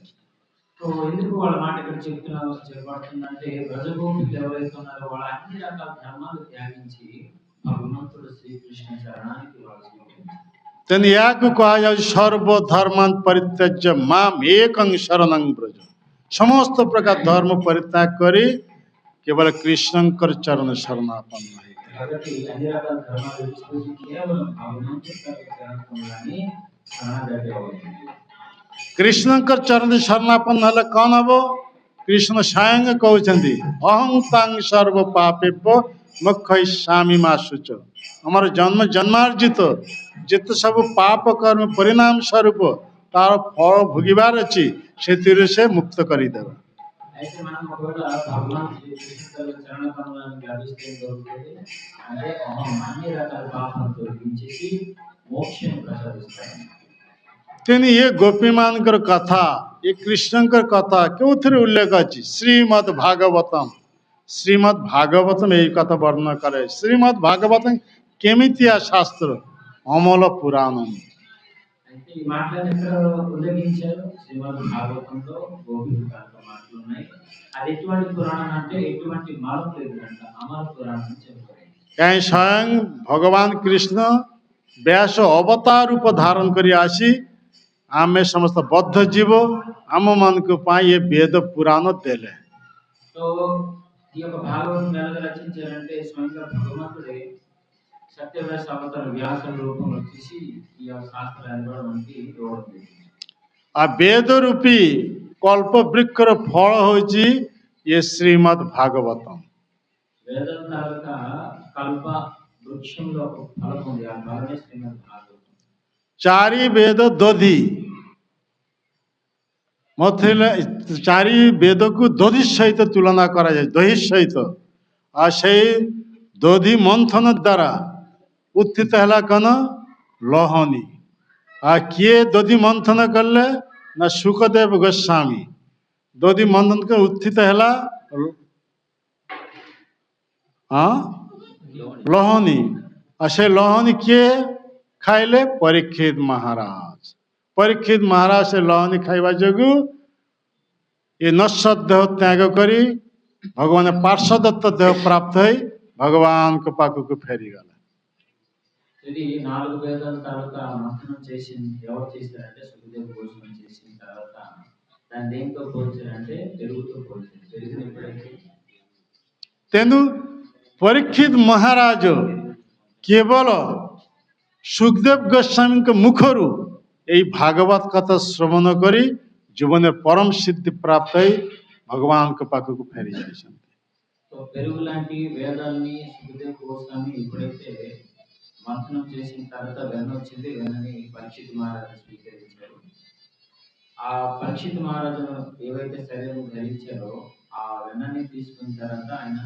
సో ఎందుకు వాళ్ళ మాట ఇక్కడ చెప్పబడుతుందంటే బ్రజగోపికలు ఎవరైతే ఉన్నారో వాళ్ళ అన్ని రకాల ధర్మాలు త్యాగించి భగవంతుడు శ్రీకృష్ణ చరణానికి వాళ్ళు స్వీకరించారు. ତେଣୁ ଏହାକୁ କୁହାଯାଉଛି ସର୍ବଧର୍ମାନ୍ ପରିତ୍ୟଜ୍ୟ ମାମ୍ ଏକଂ ଶରଣଂ ବ୍ରଜ। ସମସ୍ତ ପ୍ରକାର ଧର୍ମ ପରିତ୍ୟାଗ କରି କେବଳ କୃଷ୍ଣଙ୍କର ଚରଣ ଶରଣାପନ୍ନ ହେଇଥିଲେ। కాబట్టి అన్ని రకాల ధర్మాలు విడిచిపెట్టి కేవలం భగవంతుడి చరణంలోనే శరణాగతి అవుతుంది. କୃଷ୍ଣଙ୍କର ଚରଣରେ ଶରଣାପନ୍ନ ହେଲେ କ'ଣ ହବ? କୃଷ୍ଣ ସ୍ୱୟଂ କହୁଛନ୍ତି ଅହଂ ତାଂ ସର୍ବ ପାପେଭ୍ୟ ମୋକ୍ଷୟିଷ୍ୟାମି ମା ଶୁଚ। ଆମର ଜନ୍ମ ଜନ୍ମାର୍ଜିତ ଯେତେ ସବୁ ପାପ କର୍ମ ପରିଣାମ ସ୍ୱରୂପ ତାର ଫଳ ଭୋଗିବାର ଅଛି, ସେଥିରୁ ସେ ମୁକ୍ତ କରିଦେବ। అయితే మనం ఒకవేళ భగవాన్ శ్రీకృష్ణ చరణ కమలాన్ని లభిస్తే ఏం జరుగుతుంది అంటే అన్ని రకాల పాపాలను తొలగించేసి మోక్షం ప్రసాదిస్తాడు। ତେଣୁ ଏ ଗୋପୀମାନଙ୍କର କଥା, ଏ କୃଷ୍ଣଙ୍କର କଥା କେଉଁଥିରେ ଉଲ୍ଲେଖ ଅଛି? ଶ୍ରୀମଦ୍ ଭାଗବତମ୍। ଶ୍ରୀମଦ୍ ଭାଗବତମ୍ ଏହି କଥା ବର୍ଣ୍ଣନା କରେ। ଶ୍ରୀମଦ୍ ଭାଗବତମ୍ କେମିତିଆ ଶାସ୍ତ୍ର? ଅମଳ ପୁରାଣ। అయితే ఈ మాటలను ఎక్కడ ఉల్లేఖించారు? శ్రీమద్ భాగవతంలో గోపిక మాటలు ఉన్నాయి। అది ఎటువంటి పురాణం అంటే ఎటువంటి మార్పు లేదంట, అమర పురాణం అని చెప్పారు। କାହିଁ ସ୍ୱୟଂ ଭଗବାନ କୃଷ୍ଣ ବ୍ୟାସ ଅବତାର ରୂପ ଧାରଣ କରି ଆସି ଆମେ ସମସ୍ତ ବଦ୍ଧ ଜୀବ ଆମମାନଙ୍କ ପାଇଁ ଏ ବେଦ ପୁରାଣ ଦେଲେ। సో ఈ యొక్క భాగవతం ఎలా రచించారంటే స్వయంగా భగవంతుడే సత్యవ్యాస అవతార వ్యాస రూపంలో వచ్చేసి ఈ యొక్క శాస్త్రాన్ని కూడా మనకి ఇవ్వడం జరిగింది। आ वेद रूपी कल्प वृक्षर फल होची ये श्रीमद् भागवतम। వేదం తాలూకా కల్ప వృక్షంలో ఒక ఫలం ఉంది, ఆ ఫలమే శ్రీమద్ భాగవతం। चारि वेद दधि मतलब चारि वेद को दधि सहित तुलना करा जाए, दही सहित आ से दधि मंथन द्वारा उत्थित है कन लहनी। आ किए दधि मंथन कले ना सुखदेव गोस्वामी। दधि मंथन के उत्थित है लहनी। आ से लहनी किए खाइले? परीक्षित महाराज। परीक्षित महाराज से लहनी खाइबा जोगु ये नश्वर देह त्याग करी भगवान पार्षदत्त देह प्राप्त है, भगवान के पाक को फेरी गला। ఇది నాలుగు వేదాల తాలూకా మంథనం చేసింది ఎవరు చేశారంటే సుఖదేవ గోస్వామి చేసిన తర్వాత దాన్ని దేంతో పోల్చారంటే పెరుగుతో పోల్చారు। పెరుగుని ఎప్పుడైతే तेनु परीक्षित महाराज केवल सुखदेव गोस्वामी के मुखरु यही भागवत कथा श्रवण करी जीवन में परम सिद्धि प्राप्त है, भगवान के पाक को फेरी जाए। సో పెరుగు లాంటి వేదాల్ని సుఖదేవ గోస్వామి ఎప్పుడైతే మంథనం చేసిన తర్వాత వెన్న వచ్చింది, వెన్నని పరీక్షిత్ మహారాజు స్వీకరించారు। ఆ పరీక్షిత్ మహారాజు ఏవైతే శరీరం ధరించారో ఆ వెన్నని తీసుకున్న తర్వాత ఆయన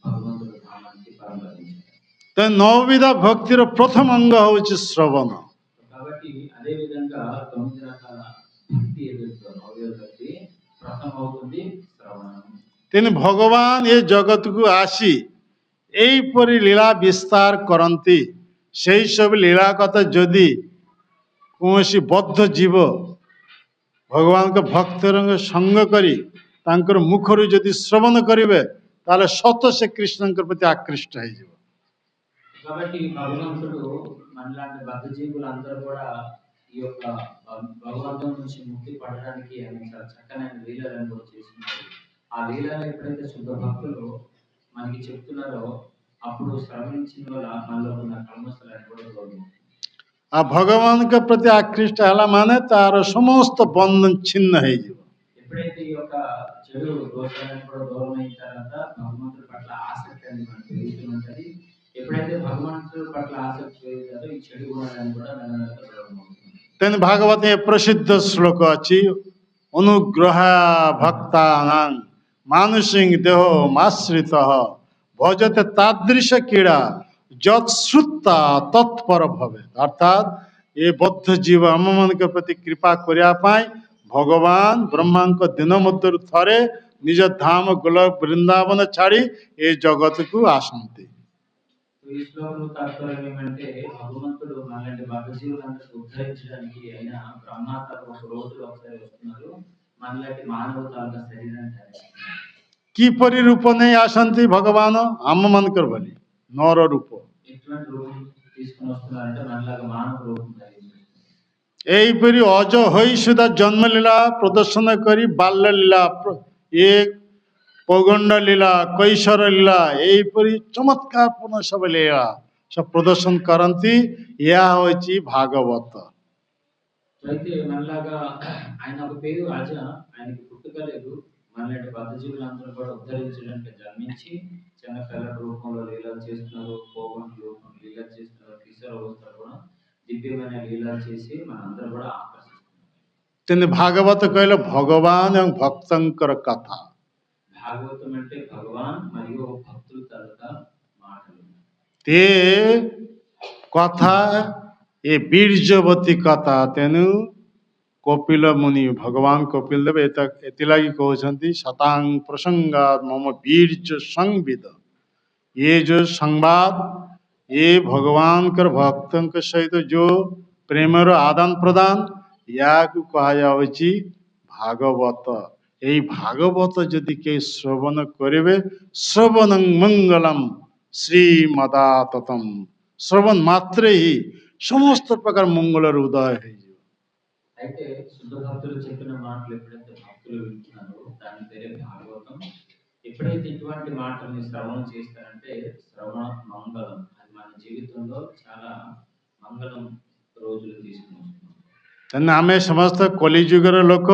భగవంతుడు ధామానికి పరంపరించారు। तो नवविधा भक्तिर प्रथम अंग होची श्रवण। కాబట్టి అదే విధంగా 9 రకాల భక్తి ఏదైతే నవయోగ భక్తి ప్రథమ అవుతుంది శ్రవణం। तेन भगवान ये जगत को आसी यहीपरि लीला विस्तार करती से सब लीला कथा जदि कौन बद्ध जीव भगवान के भक्तर संग करी तांकर मुखर जदि श्रवण करेंगे ताले सत से कृष्ण प्रति आकृष्ट हो। కాబట్టి భగవంతుడు మనలాంటి బద్ధ జీవులందరూ కూడా ఈ యొక్క భగవంతుడి నుంచి ముక్తి పడడానికి ఆయన చాలా చక్కని లీలలను కూడా చేస్తున్నారు। ఆ లీలలో ఎప్పుడైతే శుద్ధ భక్తులు మనకి చెప్తున్నారో అప్పుడు శ్రవణించిన వల్ల మనలో ఉన్న కల్మషాలను కూడా పోతుంది। आ भगवान के प्रति आकृष्ट है माने तार समस्त बंधन छिन्न है। ఎప్పుడైతే ఈ యొక్క చెడు దోషాలను కూడా దూరం అయిన తర్వాత భగవంతుడి పట్ల ఆసక్తి అనేది మనకు పెరుగుతుంటది। ఎప్పుడైతే భగవంతుడి పట్ల ఆసక్తి పెరుగుతుందో ఈ చెడు గుణాలను కూడా నెమ్మదిగా దూరం అవుతుంది। तेन भागवत में प्रसिद्ध श्लोक अच्छी अनुग्रह भक्तानां मानुषिंग देहो माश्रित भजते तादृश कीड़ा जत्श्रुता तत्पर भवे। अर्थात ये बद्ध जीव आम मन के प्रति कृपा करिया पाई भगवान ब्रह्मा को दिन मध्य थरे निज धाम गोलक वृंदावन छाड़ी ये जगत को आसंती। ఈ శ్లోకంలో తాత్పర్యం ఏమంటే భగవంతుడు మనలాంటి బద్ధ జీవులందరినీ ఉద్ధరించడానికి ఆయన బ్రహ్మాతాలు ఒక రోజులో ఒకసారి వస్తున్నారు, మనలాంటి మానవ తాలూకా శరీరాన్ని ధరిస్తున్నారు। किपरि रूप नहीं आसंती भगवान आम मन कर बली नर रूप ఎటువంటి రూపం తీసుకుని వస్తున్నారంటే మనలాగా మానవ రూపం ధరించారు। यहीपरि अज होई सुधा जन्म लीला प्रदर्शन करी बाल्य लीला ये पौगंड लीला कैशोर लीला यहीपरि चमत्कार पूर्ण सब लीला सब प्रदर्शन करती यह होची भागवत। అయితే మనలాగా ఆయన ఒక పేరు రాజా, ఆయనకి పుట్టుక లేదు, మనలాంటి బద్ధ జీవులందరూ కూడా ఉద్ధరించడానికి జన్మించి చిన్నపిల్లల రూపంలో లీలలు చేస్తున్నారు, పోగొండ రూపంలో లీలలు చేస్తున్నారు, కిశోర అవస్థలో కూడా దివ్యమైన లీలలు చేసి మనందరూ కూడా ఆకర్షిస్తున్నారు। ତେଣୁ ଭାଗବତ କହିଲେ ଭଗବାନ ଏବଂ ଭକ୍ତଙ୍କର କଥା। భాగవతం అంటే భగవాన్ మరియు భక్తుల తాలూకా మాటలు. ते କଥା ଏ ବୀର୍ଯ୍ୟବତୀ କଥା। ତେଣୁ କପିଲ ମୁନି ଭଗବାନ କପିଲ ଦେବ ଏଥିଲାଗି କହୁଛନ୍ତି ଶତାଂ ପ୍ରସଙ୍ଗାତ ମମ ବୀର୍ଯ୍ୟ ସଂବିଦ। ये जो संवाद ये भगवानकर भक्तଙ୍କ ସହିତ जो ପ୍ରେମର ଆଦାନ ପ୍ରଦାନ ୟାକୁ କୁହାଯାଉଛି ଭାଗବତ। এই ଭାଗବତ ଯଦି କେହି ଶ୍ରବଣ କରିବେ ଶ୍ରବଣଂ ମଙ୍ଗଲମ୍ ଶ୍ରୀମଦାତତମ୍, ଶ୍ରବଣ ମାତ୍ରେ ହିଁ ସମସ୍ତ ପ୍ରକାର ମଙ୍ଗଳର ଉଦୟ ହେଇଯିବ। అయితే శుద్ధ భక్తులు చెప్పిన మాటలు ఎప్పుడైతే భక్తులు వింటున్నారో దాని పేరే భాగవతం. ఎప్పుడైతే ఇటువంటి మాటల్ని శ్రవణం చేస్తారంటే శ్రవణ మంగళం, అది మన జీవితంలో చాలా మంగళం రోజులు తీసుకుని వస్తుంది. ତେଣୁ ଆମେ ସମସ୍ତ କଲିଯୁଗର ଲୋକ,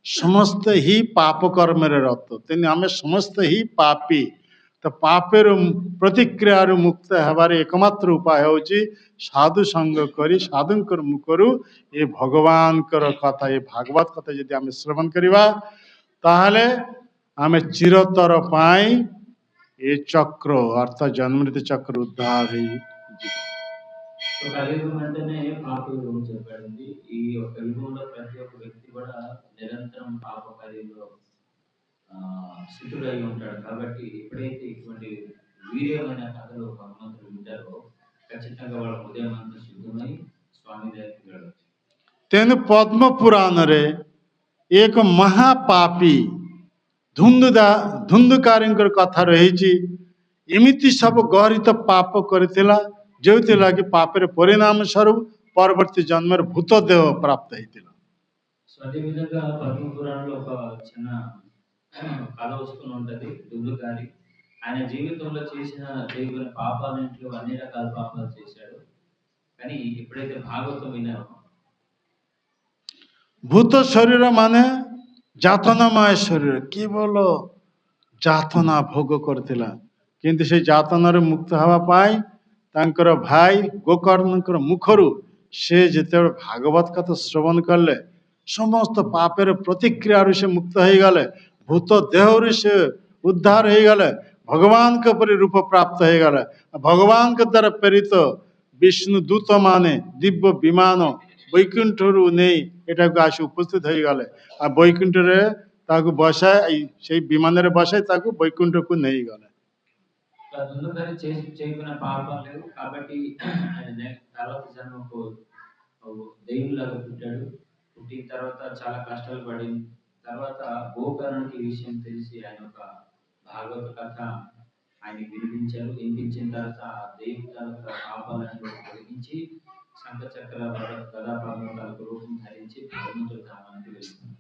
ସମସ୍ତେ ହିଁ ପାପ କର୍ମରେ ରତ। ତେଣୁ ଆମେ ସମସ୍ତେ ହିଁ ପାପୀ। ତ ପାପର ପ୍ରତିକ୍ରିୟାରୁ ମୁକ୍ତ ହେବାର ଏକମାତ୍ର ଉପାୟ ହେଉଛି ସାଧୁ ସଙ୍ଗ କରି ସାଧୁଙ୍କର ମୁଖରୁ ଏ ଭଗବାନଙ୍କର କଥା, ଏ ଭାଗବତ କଥା ଯଦି ଆମେ ଶ୍ରବଣ କରିବା ତାହେଲେ ଆମେ ଚିରତର ପାଇଁ ଏ ଚକ୍ର ଅର୍ଥାତ ଜନ୍ମମୃତ୍ୟୁ ଚକ୍ର ଉଦ୍ଧାର ହେଇଯିବ। సో కలియుగం అంటేనే పాప యుగం చెప్పబడింది. ఈ యొక్క యుగంలో ప్రతి ఒక్క వ్యక్తి కూడా నిరంతరం పాప కార్యంలో స్థితుడై ఉంటాడు. కాబట్టి ఎప్పుడైతే ఇటువంటి వీర్యమైన కథలు భగవంతుడు వింటారో ఖచ్చితంగా వాళ్ళ హృదయం అంతా శుద్ధమై స్వామి దగ్గరికి వెళ్ళవచ్చు. ତେଣୁ ପଦ୍ମ ପୁରାଣରେ ଏକ ମହାପାପୀ ଧୁନ୍ଧୁକାରୀଙ୍କର କଥା ରହିଛି। ଏମିତି ସବୁ ଗହରିତ ପାପ କରିଥିଲା ଯେଉଁଥିଲାଗି ପାପର ପରିଣାମ ସ୍ୱରୂପ ପରବର୍ତ୍ତୀ ଜନ୍ମରେ ଭୂତ ଦେହ ପ୍ରାପ୍ତ ହେଇଥିଲା। సో అదే విధంగా పద్మ పురాణంలో ఒక చిన్న కథ వస్తూనే ఉంటది. దుందుకారి ఆయన జీవితంలో చేసిన దేవుని పాపాలన్నింటిలో అన్ని రకాల పాపాలు చేశాడు. కానీ ఎప్పుడైతే భాగవతం విన్నారో ଭୂତ ଶରୀର ମାନେ ଯାତନାମୟ ଶରୀର, କେବଳ ଯାତନା ଭୋଗ କରିଥିଲା। କିନ୍ତୁ ସେ ଯାତନାରୁ ମୁକ୍ତ ହେବା ପାଇଁ ତାଙ୍କର ଭାଇ ଗୋକର୍ଣ୍ଣଙ୍କର ମୁଖରୁ ସେ ଯେତେବେଳେ ଭାଗବତ କଥା ଶ୍ରବଣ କଲେ ସମସ୍ତ ପାପର ପ୍ରତିକ୍ରିୟାରୁ ସେ ମୁକ୍ତ ହେଇଗଲେ, ଭୂତ ଦେହରୁ ସେ ଉଦ୍ଧାର ହେଇଗଲେ, ଭଗବାନଙ୍କ ପରି ରୂପ ପ୍ରାପ୍ତ ହେଇଗଲେ। ଭଗବାନଙ୍କ ଦ୍ୱାରା ପ୍ରେରିତ ବିଷ୍ଣୁ ଦୂତ ମାନେ ଦିବ୍ୟ ବିମାନ ବୈକୁଣ୍ଠରୁ ନେଇ ଏଠାକୁ ଆସି ଉପସ୍ଥିତ ହେଇଗଲେ। ଆଉ ବୈକୁଣ୍ଠରେ ତାକୁ ବସାଇ ସେଇ ବିମାନରେ ବସାଇ ତାକୁ ବୈକୁଣ୍ଠକୁ ନେଇଗଲେ। దుందుకారి చేయకున్న పాపాలు లేవు కాబట్టి ఆయన తర్వాత జన్మకు దేవులాగా పుట్టాడు. పుట్టిన తర్వాత చాలా కష్టాలు పడి తర్వాత గోకర్ణుడికి ఈ విషయం తెలిసి ఆయన ఒక భాగవత కథ ఆయన వినిపించారు. వినిపించిన తర్వాత ఆ దేవుని తాలూకా పాపాలను తొలగించి శంఖ చక్ర గదా పద్మతాలకు రూపం ధరించి భగవంతుడి ధామానికి వెళ్తున్నారు.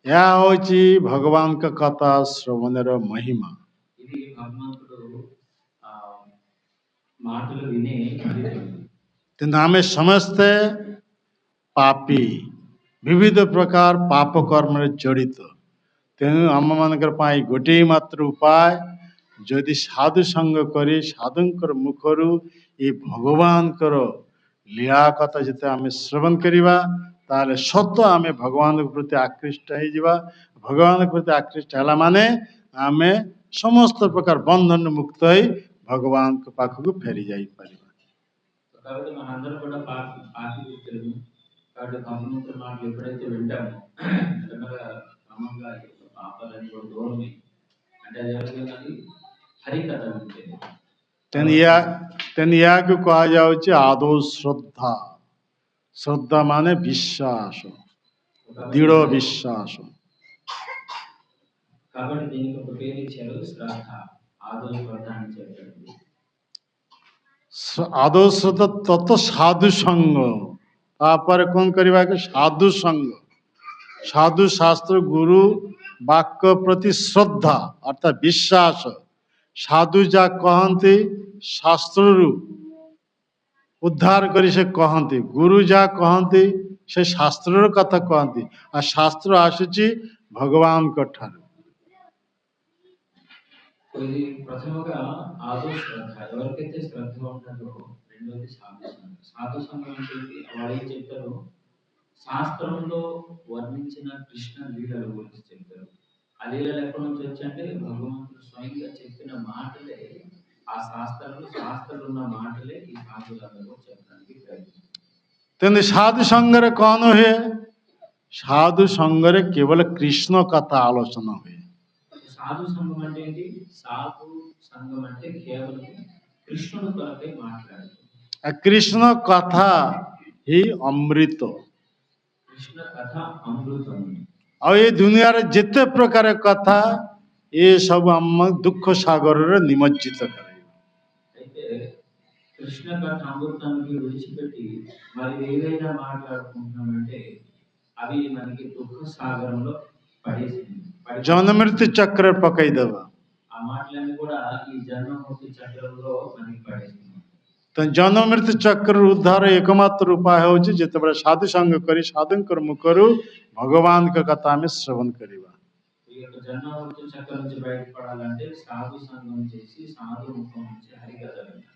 ଏହା ହେଉଛି ଭଗବାନଙ୍କ କଥା ଶ୍ରବଣର ମହିମା। ఇది భగవంతుడు ఆ మాటలు వినే ఫలితం. କିନ୍ତୁ ଆମେ ସମସ୍ତେ ପାପୀ, ବିବିଧ ପ୍ରକାର ପାପ କର୍ମରେ ଜଡ଼ିତ। ତେଣୁ ଆମମାନଙ୍କର ପାଇଁ ଗୋଟିଏ ମାତ୍ର ଉପାୟ, ଯଦି ସାଧୁ ସଙ୍ଗ କରି ସାଧୁଙ୍କର ମୁଖରୁ ଏ ଭଗବାନଙ୍କର ଲୀଳା କଥା ଯେତେବେଳେ ଆମେ ଶ୍ରବଣ କରିବା ତାହେଲେ ସତ ଆମେ ଭଗବାନଙ୍କ ପ୍ରତି ଆକୃଷ୍ଟ ହେଇଯିବା। ଭଗବାନଙ୍କ ପ୍ରତି ଆକୃଷ୍ଟ ହେଲା ମାନେ ଆମେ ସମସ୍ତ ପ୍ରକାର ବନ୍ଧନ ମୁକ୍ତ ହୋଇ ଭଗବାନଙ୍କ ପାଖକୁ ଫେରି ଯାଇପାରିବା। కాబట్టి మనందరం కూడా పాపి వ్యక్తులము. కాబట్టి భగవంతుడి మాటలు ఎప్పుడైతే వింటామో మెల్లమెల్లగా క్రమంగా ఈ యొక్క పాపాలన్నీ కూడా దూరమై అంటే అది ఎవరికైనా హరికథ వింటే ତେଣୁ ଏହାକୁ କୁହାଯାଉଛି ଆଦୌ ଶ୍ରଦ୍ଧା। ଶ୍ରଦ୍ଧା ମାନେ ବିଶ୍ୱାସ, ଦୃଢ଼ ବିଶ୍ୱାସ। కాబట్టి దీనికి ఒక పేరు ఇచ్చారు శ్రద్ధ, ఆదో శ్రద్ధ అని చెప్పారు. ଆଦୌ ଶ୍ରଦ୍ଧା ତତ ସାଧୁ ସଙ୍ଗ। ତାପରେ କ'ଣ କରିବା? ସାଧୁ ସଙ୍ଗ, ସାଧୁ ଶାସ୍ତ୍ର ଗୁରୁ ବାକ୍ୟ ପ୍ରତି ଶ୍ରଦ୍ଧା ଅର୍ଥାତ ବିଶ୍ୱାସ। ସାଧୁ ଯାହା କହନ୍ତି ଶାସ୍ତ୍ରରୁ ଉଦ୍ଧାର କରି ସେ କହନ୍ତି, ଗୁରୁ ଯାହା କହନ୍ତି ସେ ଶାସ୍ତ୍ରର କଥା କହନ୍ତି, ଆଉ ଶାସ୍ତ୍ର ଆସୁଛି ଭଗବାନଙ୍କ ଠାରୁ। ఇది ప్రథమగా ఆదో శ్రద్ధ, ఎవరికైతే శ్రద్ధ ఉంటుందో రెండోది సాధు సంఘం. సాధు సంఘం అంటే వాళ్ళు ఏం చెప్తారో శాస్త్రంలో వర్ణించిన కృష్ణ లీలల గురించి చెప్తారు. ఆ లీలలు ఎక్కడి నుంచి వచ్చంటే భగవంతుడు స్వయంగా చెప్పిన మాటలే, ఆ శాస్త్రంలో ఉన్న మాటలే ఈ సాధువులందరూ చెప్పడానికి ప్రయత్నిస్తారు. तेने साधु संगरे कौन हुए? साधु संगरे केवल कृष्ण कथा आलोचना हुए। సాధు సంఘం అంటే ఏంటి? సాధు సంఘం అంటే కేవలం కృష్ణుడు కొరకై మాట్లాడదు. कृष्ण कथा ही अमृत। కృష్ణ కథ అమృతం. और ये दुनिया रे जिते प्रकार कथा ये सब हम दुख सागर रे निमज्जित करे। అయితే కృష్ణ కథ అమృతానికి విడిచిపెట్టి మరి ఏదైనా మాట్లాడుకుంటున్నామంటే అవి మనకి దుఃఖ సాగరంలో పడేసింది. जन्म मृत्यु चक्र पकई देवा। ఆ మాటలన్నీ కూడా ఈ జన్మ మృత్యు చక్రంలో మనకి పడేసింది. तो जन्म मृत्यु चक्र उद्धार एकमात्र उपाय हो जिते बड़े साधु संग करी साधु मुखरु भगवान का कथा में श्रवण करिवा। ఈ యొక్క జన్మ మృత్యు చక్రం నుంచి బయటపడాలంటే సాధు సంగం చేసి సాధు ముఖం నుంచి హరికథ వినాలి.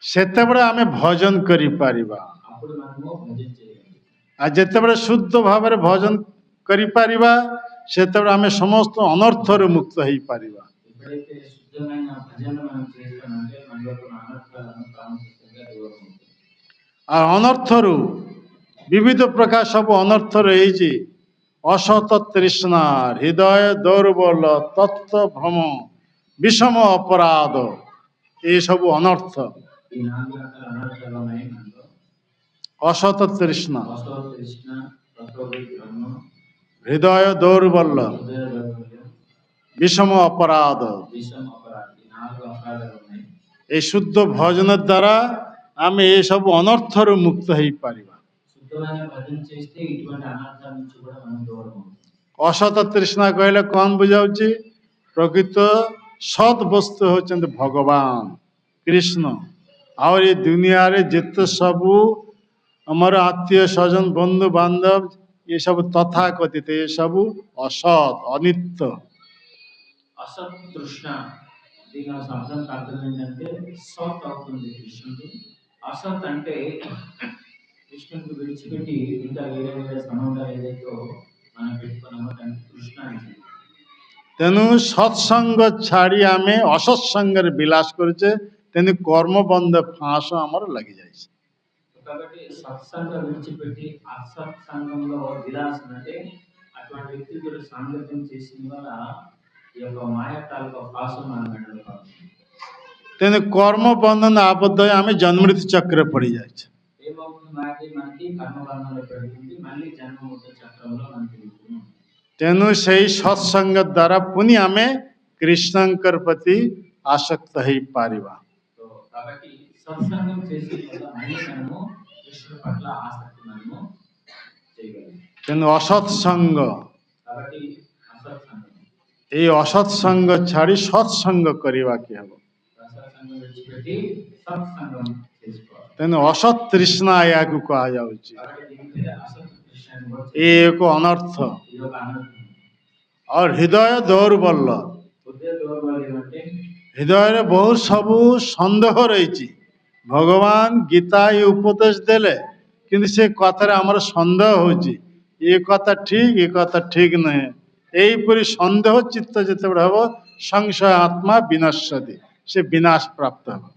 सेते बड़े आमे भजन करी पारिबा। అప్పుడు మనము భజన చేయాలి. आ जेते बड़े शुद्ध भाव रे भजन करी पारिबा सेते बड़े आमे समस्त अनर्थ रे मुक्त होई पारिबा। ఎప్పుడైతే శుద్ధమైన భజన మనం చేస్తామంటే మనలో ఉన్న అనర్థాలను ప్రాముఖ్యంగా దూరం అవుతుంది. आ अनर्थ रु विविध प्रकार सब अनर्थ रही असत तृष्णा हृदय दौर्बल तत्व भ्रम विषम अपराध ये सब अनर्थ। ఈ 4 రకాల అనర్థాలు ఉన్నాయి మనలో. असत तृष्णा వాస్తవ కృష్ణ, తత్వవి బ్రహ్మ, हृदय दौर्बल హృదయ దౌర్బల్యం, विषम अपराध విషం అపరాధి. 4 అపరాధాలు ఉన్నాయి. ये शुद्ध भजन द्वारा आम ये सब अनर्थ रु मुक्त हो पारिबा। శుద్ధమైన భజన చేస్తే ఇటువంటి అనర్థాల నుంచి కూడా మనం దూరం అవుతాం. असत तृष्णा कहले कौन बुझाऊँची? प्रकृत सत वस्तु होचंद भगवान कृष्ण। और ये दुनिया रे जिते सबू हमार आत्मीय स्वजन बंधु बांधव ये सब तथा कथित ये सब असत अनित्य। అసత్ తృష్ణ, దీని శబ్దం అర్థం ఏంటంటే సత్ అవుతుంది కృష్ణుడు. అసత్ అంటే కృష్ణుడికి విడిచిపెట్టి ఇంకా వేరే వేరే సంబంధాలు ఏదైతే మనం పెట్టుకున్నామో దానికి కృష్ణ అంటే. तेणु सत्संग छाड़ी आम असत्संग विलास करे तेणु कर्मबंध फाँस आमर लगी जाए। కాబట్టి సత్సంగం విడిచిపెట్టి అసత్సంగంలో విలాసం అంటే అటువంటి వ్యక్తితో సాంగత్యం చేసిన వల్ల ఈ యొక్క మాయ తాలూకా పాసం మన మెడలో పడుతుంది. तेणु कर्म बंधन आबद्ध आम जन्मृत्यु चक्र पड़ी जाए। ఏమవుతుంది? మనకి కర్మబంధంలో పెడుతుంది, మళ్ళీ జన్మ మృత్యు చక్రంలో మనం తిరుగుతున్నాం. तेणु से सत्संग द्वारा पुनः आम कृष्णंकर प्रति आसक्त हो पारिबा। సో కాబట్టి సత్సంగం చేసిన వల్ల మళ్ళీ మనము కృష్ణుడి పట్ల ఆసక్తి మనము చేయగలం. तेणु असत्संग కాబట్టి అసత్సంగం, ये असत्संग छाड़ी सत्संग करवा के हम। అసత్సంగం విడిచిపెట్టి సత్సంగం చేసుకోవాలి. तेणु असत तृष्णा या कहा जाऊँ కాబట్టి దీనికి అసత్ కృష్ణ అని కూడా ये एक अनर्थ। ఇది ఒక అనర్థం. और हृदय दौर्बल హృదయ దౌర్బల్యం అంటే हृदय रे बहुत सबू सन्देह रही। भगवान गीता ये उपदेश देले किंतु से कथार आमर सन्देह हो ये कथा ठीक नहीं। यहीपरि सन्देह चित्त जिते हम संशय आत्मा विनश्यति से विनाश प्राप्त हो।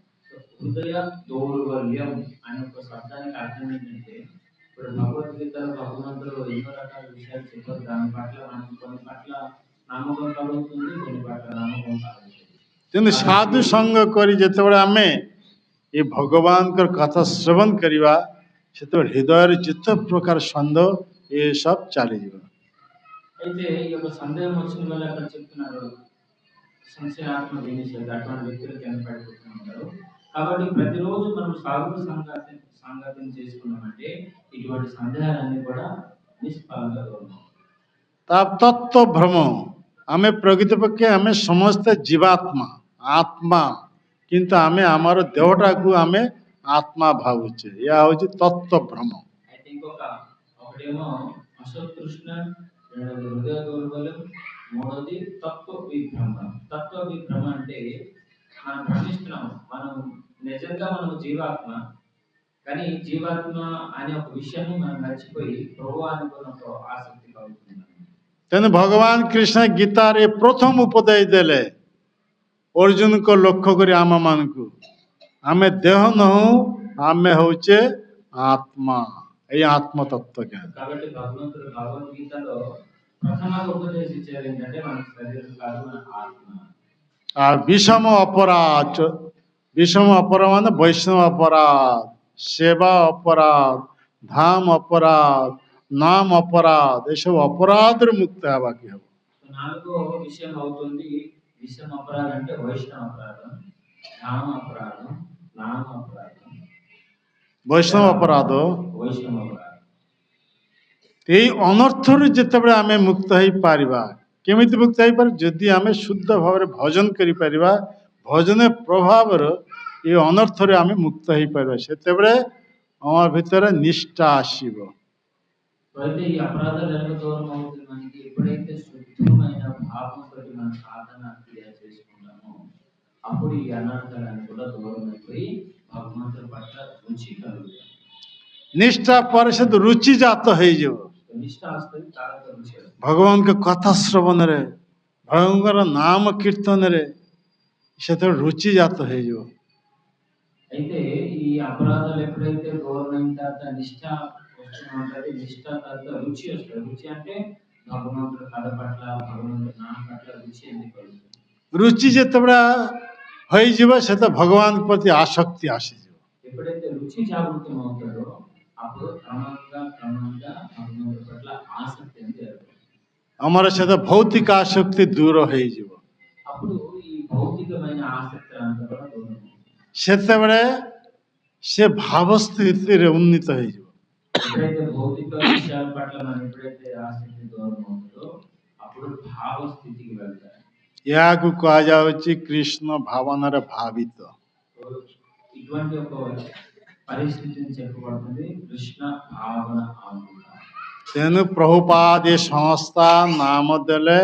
హృదయ దౌర్బల్యం అనే ఒక శబ్దానికి అర్థం ఏంటంటే ఇప్పుడు భగవద్గీతలో భగవంతుడు ఎన్నో రకాల విషయాలు చెప్పారు. దాని పట్ల మనకు కొన్ని పట్ల నమ్మకం కలుగుతుంది, కొన్ని పట్ల నమ్మకం కలుగుతుంది. तेणु साधु संग करी जिते आम ये भगवान कथा श्रवण करवा से हृदय जिते प्रकार सन्देह ये सब चली जा। అయితే ఈ యొక్క సందేహం వచ్చిన వల్ల అక్కడ చెప్తున్నారు సంశయాత్మ వినిషేధ అటువంటి వ్యక్తులు కనపడిపోతున్నారు. కాబట్టి ప్రతిరోజు మనం సాధు సంగతం చేసుకున్నామంటే ఇటువంటి సందేహాలన్నీ కూడా నిష్ఫలంగా దూరం. तब तत्व भ्रम आम प्रकृति पक्षे आम समस्त जीवात्मा आत्मा किंतु आम आमर देहटा को आम आत्मा भावुचे या हूँ तत्व भ्रम। అయితే ఒకటేమో అసతృష్ణ, రెండవది హృదయ దౌర్బల్యం, మూడవది తత్వ విభ్రమ. తత్వ విభ్రమ అంటే మనం భ్రమిస్తున్నాం, మనం నిజంగా మనం జీవాత్మ కానీ జీవాత్మ అనే ఒక విషయాన్ని మనం మర్చిపోయి ప్రభు అనుకున్న ఒక ఆసక్తి కలుగుతుంది. तेणु भगवान कृष्ण गीतार प्रथम उपदेश देले अर्जुन को लक्ष्य कर आम मान को आम देह नहु आम होचे आत्मा ये आत्म तत्व ज्ञान కాబట్టి భగవంతుడు భగవద్గీతలో ప్రథమంగా ఉపదేశించేది ఏంటంటే మన శరీరం కాదు, మన ఆత్మ. विषम अपराध मान वैष्णव अपराध सेवा अपराध धाम अपराध नाम अपराध ये सब अपराध मुक्त हवा की हम నాలుగో విషయం అవుతుంది విషమ అపరాధం అంటే వైష్ణవ అపరాధం, నామ అపరాధం, నామ అపరాధం, वैष्णव अपराध వైష్ణవ అపరాధం. ये अनर्थ जितेबाला आम मुक्त हो पारिबा केमिति मुक्त हो पार जदि आम शुद्ध भाव भजन करि परिबा भजन प्रभाव ये अनर्थ आम मुक्त हो पारिबा सेतेबेले आम भितर निष्ठा आसीबो. అయితే ఈ అపరాధాలు ఎలా దూరం అవుతుంది మనకి ఎప్పుడైతే శుద్ధమైన భావంతో మన సాధన క్రియ చేసుకుంటామో అప్పుడు ఈ అనర్థాలను కూడా దూరం అయిపోయి భగవంతుడి పట్ల రుచి కలుగుతుంది. निष्ठा पर से तो रुचि जात है जो నిష్ఠ వస్తుంది, తర్వాత రుచి వస్తుంది. भगवान के कथा श्रवण रे भगवान नाम कीर्तन रे से तो रुचि जात है जो అయితే ఈ అపరాధాలు ఎప్పుడైతే దూరం అయిన తర్వాత నిష్ఠ వస్తుందంటే నిష్ఠ తర్వాత రుచి వస్తుంది. రుచి అంటే భగవంతుడి కథ పట్ల భగవంతుడి నామ పట్ల రుచి ఎందుకు కలుగుతుంది? रुचि जितेबाला हो से तो भगवान के प्रति आसक्ति आसी ఎప్పుడైతే రుచి జాగృతం అవుతాడో అప్పుడు క్రమంగా భగవంతుడి పట్ల ఆసక్తి అనేది ఏర్పడుతుంది. आमर से तो भौतिक आसक्ति दूर हो అప్పుడు ఈ భౌతికమైన ఆసక్తి అంతా కూడా దూరం అవుతుంది. सेतेबेले से भाव स्थिति रे उन्नीत हो ఎప్పుడైతే భౌతిక విషయాల పట్ల మనం ఎప్పుడైతే ఆసక్తి దూరం అవుతుందో అప్పుడు భావ స్థితికి వెళ్తారు. या को कहा जाउची कृष्ण भावनार भावित ఇటువంటి ఒక పరిస్థితిని చెప్పబడుతుంది కృష్ణ భావన ఆముఖ. तेनु प्रभुपाद ये संस्था नाम देले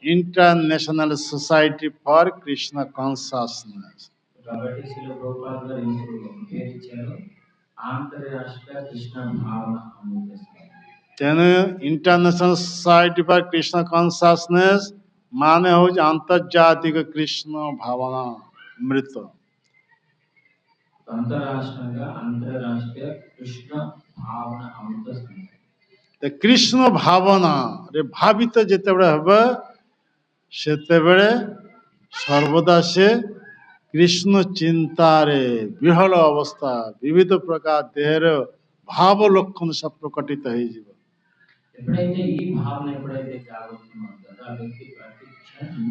international society for Krishna consciousness. కాబట్టి శ్రీల ప్రభుపాద గారు ఇప్పుడు పేరు ఇచ్చారు అంతర్రాష్ట్రీయ కృష్ణ భావన ఆముఖ. तेनु international society for Krishna consciousness माने हो अंतर्जातिक कृष्ण भावना मृत. अंतरराष्ट्रीय कृष्ण भावना अमृत संघ. तो कृष्ण भावना रे भावित जितेबेले हेबे सेतेबेले सर्वदा से कृष्ण चिंता रे विहल अवस्था विविध प्रकार देहर भाव लक्षण सब प्रकटित हो ఎప్పుడైతే ఈ భావన ఎప్పుడైతే జాగృతం అవుతుందో ఆ వ్యక్తి ప్రతి క్షణం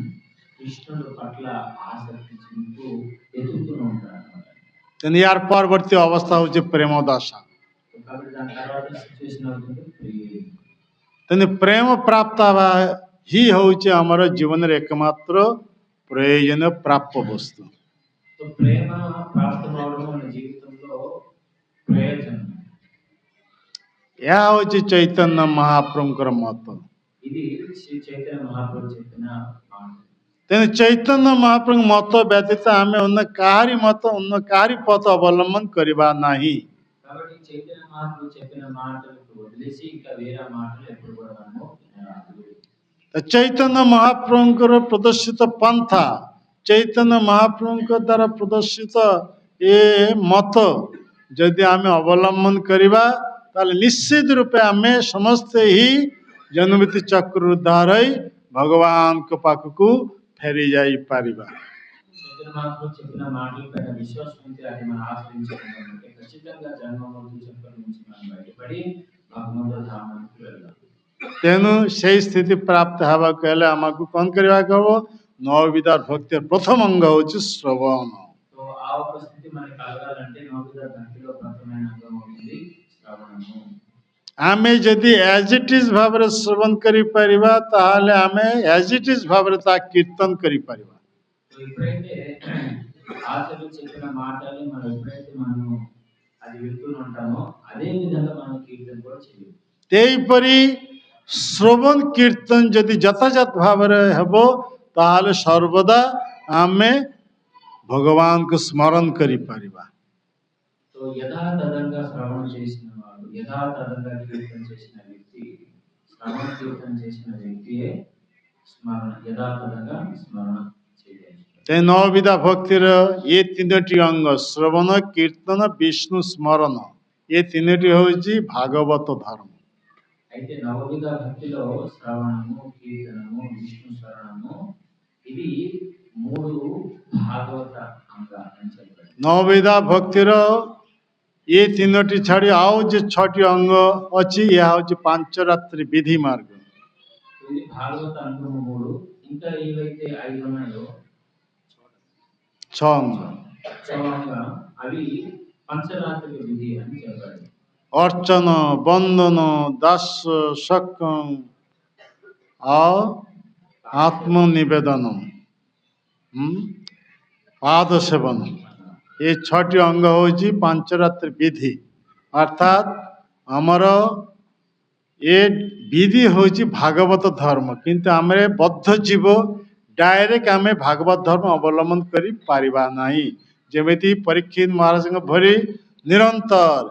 కృష్ణుడు పట్ల ఆసక్తి చెందుతూ ఎదుగుతూ ఉంటాడు. यार परवर्ती अवस्था हो प्रेम दशा. కాబట్టి దాని తర్వాత సిచ్యువేషన్ అవుతుంది ప్రియ. तेने प्रेम प्राप्त ही होचे हमारे जीवन रे एकमात्र प्रयोजन प्राप्त वस्तु. సో ప్రేమ ప్రాప్తం అవడం మన జీవితంలో ప్రయోజనం. यह होचे चैतन्य महाप्रभुकर मत. ఇది శ్రీ చైతన్య మహాప్రభు చెప్పిన మాట. तेने चैतन्य महाप्रभु मत व्यतीत आम उन्न कार्य मत उन्न कार्य पथ अवलंबन करवा नहीं. కాబట్టి చైతన్య మహాప్రభు చెప్పిన మాటలకు వదిలేసి ఇంకా వేరే మాటలు ఎప్పుడు కూడా మనము వినరాదు. चैतन्य महाप्रभुकर प्रदर्शित पंथा चैतन्य महाप्रभु द्वारा प्रदर्शित ये मत यदि आम अवलंबन करवा ताले निश्चित रूपे आम समस्ते ही जन्मति चक्र उद्धार भगवान के पाखक फेरी जाई पारिबा. చైతన్య మహాప్రభు చెప్పిన మాటల పైన విశ్వాసం ఉంటే అది మనం ఆచరించుకుంటే ఖచ్చితంగా జన్మ మృత్యు చక్రం నుంచి మనం బయటపడి భగవంతుడి ధామానికి వెళ్దాం. तेणु से स्थिति प्राप्त हवा कहले आमको कौन करवा कहो नवविधा भक्ति प्रथम अंग हो श्रवण. సో ఆ ఒక స్థితి మనకి కలగాలంటే నవవిధ భక్తిలో ప్రథమైన అంగం అవుతుంది శ్రవణము. आम जदि एज इट इज भाव श्रवण करि परिबा ताहले आमे एज इट इज भाव कीर्तन करि परिबा. సో ఎప్పుడైతే ఆచరణ చెప్పిన మాటల్ని మనం ఎప్పుడైతే మనం అది వింటూ ఉంటామో అదే విధంగా మనం కీర్తన కూడా చేయాలి. तेईपरी श्रवण कीर्तन जदि यथायथ भाव हेबो ताहले सर्वदा आमे भगवान को स्मरण करि परिबा. సో సో యథాతథంగా శ్రవణం చేసిన వాడు, యథాతథంగా కీర్తన చేసిన వ్యక్తి, శ్రవణ కీర్తన చేసిన వ్యక్తియే స్మరణ, యథాతథంగా స్మరణ చేయవచ్చు. તે નવવિધા ભક્તિર એ ତିନୋଟି ଅଙ୍ଗ ଶ୍ରବଣ କୀର୍ତ୍ତନ ବିଷ୍ଣୁ ସ୍ମରଣ ଏ ତିନୋଟି ହେଉଛି ଭାଗବତ ଧର୍ମ। అయితే నవవిధ భక్తిలో శ్రవణము, కీర్తనము, విష్ణు స్మరణము ఇవి మూడు భాగవత అంగ అని చెప్పారు. ନବବିଧା ଭକ୍ତିର ଏ ତିନୋଟି ଛାଡ଼ି ଆଉ ଯେ ଛଅଟି ଅଙ୍ଗ ଅଛି ଏହା ହେଉଛି ପାଞ୍ଚରାତ୍ରି ବିଧି ମାର୍ଗ। ఇది భాగవత అంగము మూడు, ఇంకా ఏవైతే ఐదు ఉన్నాయో ଛଅ ଅଙ୍ଗ చవంగా అవి పంచరాత్రి విధి అని చెప్పారు. ଅର୍ଚ୍ଚନ ବନ୍ଦନ ଦାସ ସକ ଆଉ ଆତ୍ମନିବେଦନ ପାଦ ସେବନ ଏ ଛଅଟି ଅଙ୍ଗ ହେଉଛି ପାଞ୍ଚରାତ୍ରି ବିଧି। ଅର୍ଥାତ୍ ଆମର ଏ ବିଧି ହେଉଛି ଭାଗବତ ଧର୍ମ, କିନ୍ତୁ ଆମେ ବଦ୍ଧ ଜୀବ ଡାଇରେକ୍ଟ ଆମେ ଭାଗବତ ଧର୍ମ ଅବଲମ୍ବନ କରିପାରିବା ନାହିଁ। ଯେମିତି ପରୀକ୍ଷିତ ମହାରାଜଙ୍କ ଭଳି ନିରନ୍ତର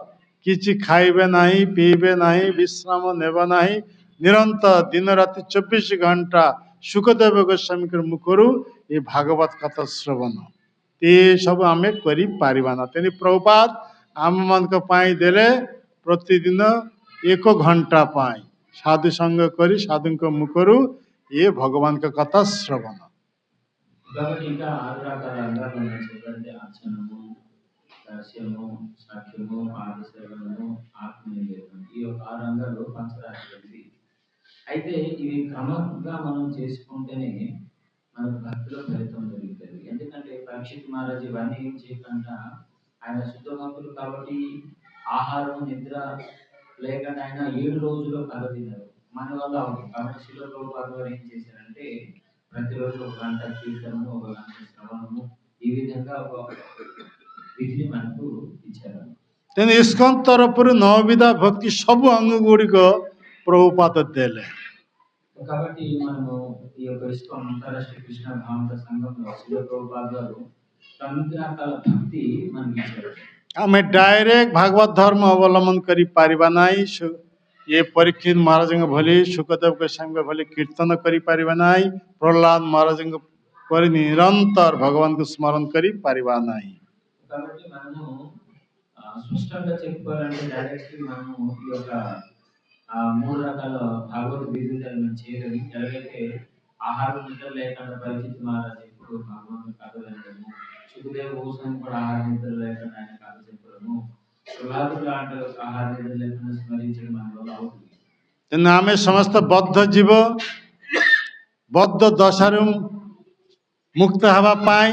କିଛି ଖାଇବେ ନାହିଁ, ପିଇବେ ନାହିଁ, ବିଶ୍ରାମ ନେବେ ନାହିଁ, ନିରନ୍ତର ଦିନ ରାତି 24 ଘଣ୍ଟା ସୁଖଦେବ ଗୋସ୍ୱାମୀଙ୍କର ମୁଖରୁ ଏ ଭାଗବତ କଥା ଶ୍ରବଣ ଏସବୁ ଆମେ କରିପାରିବା ନା। ତେଣୁ ପ୍ରଭୁପାଦ ଆମମାନଙ୍କ ପାଇଁ ଦେଲେ ପ୍ରତିଦିନ 1 ଘଣ୍ଟା ପାଇଁ ସାଧୁ ସଙ୍ଗ କରି ସାଧୁଙ୍କ ମୁଖରୁ ଏ ଭଗବାନଙ୍କ କଥା ଶ୍ରବଣ। కాబట్టి ఇంకా ఆరు రకాల అంగాలు ఉన్నాయి చెప్పండి. అర్చనము, దాస్యము, సాఖ్యము, పాదసేవనము, ఆత్మనివేదనం. ఈ యొక్క ఆరు అంగాలు పంచరాత్రి. అయితే ఇవి క్రమంగా మనం చేసుకుంటేనే మనకు భక్తిలో ఫలితం జరుగుతుంది. ఎందుకంటే పరీక్షిత్ మహారాజ్ ఇవన్నీ ఏం చేయకుండా ఆయన శుద్ధ భక్తులు కాబట్టి ఆహారం నిద్ర లేకుండా ఆయన 7 రోజులు కథ తిన్నారు. మన వల్ల అవుతుంది కాబట్టి శిల ప్రభుపాద వారు ఏం చేశారంటే ప్రతిరోజు 1 గంట కీర్తనము, 1 గంట శ్రవణము, ఈ విధంగా ఒక విధిని మనకు ఇచ్చారు. ତେଣୁ ଇସ୍କନ ତରଫରୁ ନବବିଧା ଭକ୍ତି ସବୁ ଅଙ୍ଗ ଗୁଡ଼ିକ ପ୍ରଭୁପାଦ ଦେଲେ। కాబట్టి మనము ఈ యొక్క ఇస్కాన్ అంతర్రాష్ట్రీయ కృష్ణ భావన సంఘంలో శిల ప్రభుపాద వారు 9 రకాల భక్తి మనకి ఇచ్చారు. ଆମେ ଡାଇରେକ୍ଟ ଭାଗବତ ଧର୍ମ ଅବଲମ୍ବନ କରିପାରିବା ନାହିଁ। ଏ ପରୀକ୍ଷିତ ମହାରାଜଙ୍କ ଭଳି ସୁଖଦେବ ଗୋସ୍ୱାମୀଙ୍କ ଭଳି କୀର୍ତ୍ତନ କରିପାରିବା ନାହିଁ। ପ୍ରହ୍ଲାଦ ମହାରାଜଙ୍କ ପରି ନିରନ୍ତର ଭଗବାନଙ୍କୁ ସ୍ମରଣ କରିପାରିବା ନାହିଁ। కాబట్టి మనము స్పష్టంగా చెప్పుకోవాలంటే డైరెక్ట్ మనము ఈ యొక్క 3 రకాల భాగవత విధులను మనం చేయలేము. ఎలాగైతే ఆహారం నిద్ర లేకుండా పరీక్షిత్ మహారాజ్ ఎప్పుడు భగవంతుని కథ వినడము, సుఖదేవ గోస్వామి కూడా ఆహార నిద్ర లేకుండా ఆయన కథ చెప్పడము, ప్రహ్లాదుడు లాంటి ఆహార నిద్ర లేకుండా స్మరించడం మన వల్ల అవుతుంది. ତେଣୁ ଆମେ ସମସ୍ତ ବଦ୍ଧ ଜୀବ ବଦ୍ଧ ଦଶାରୁ ମୁକ୍ତ ହେବା ପାଇଁ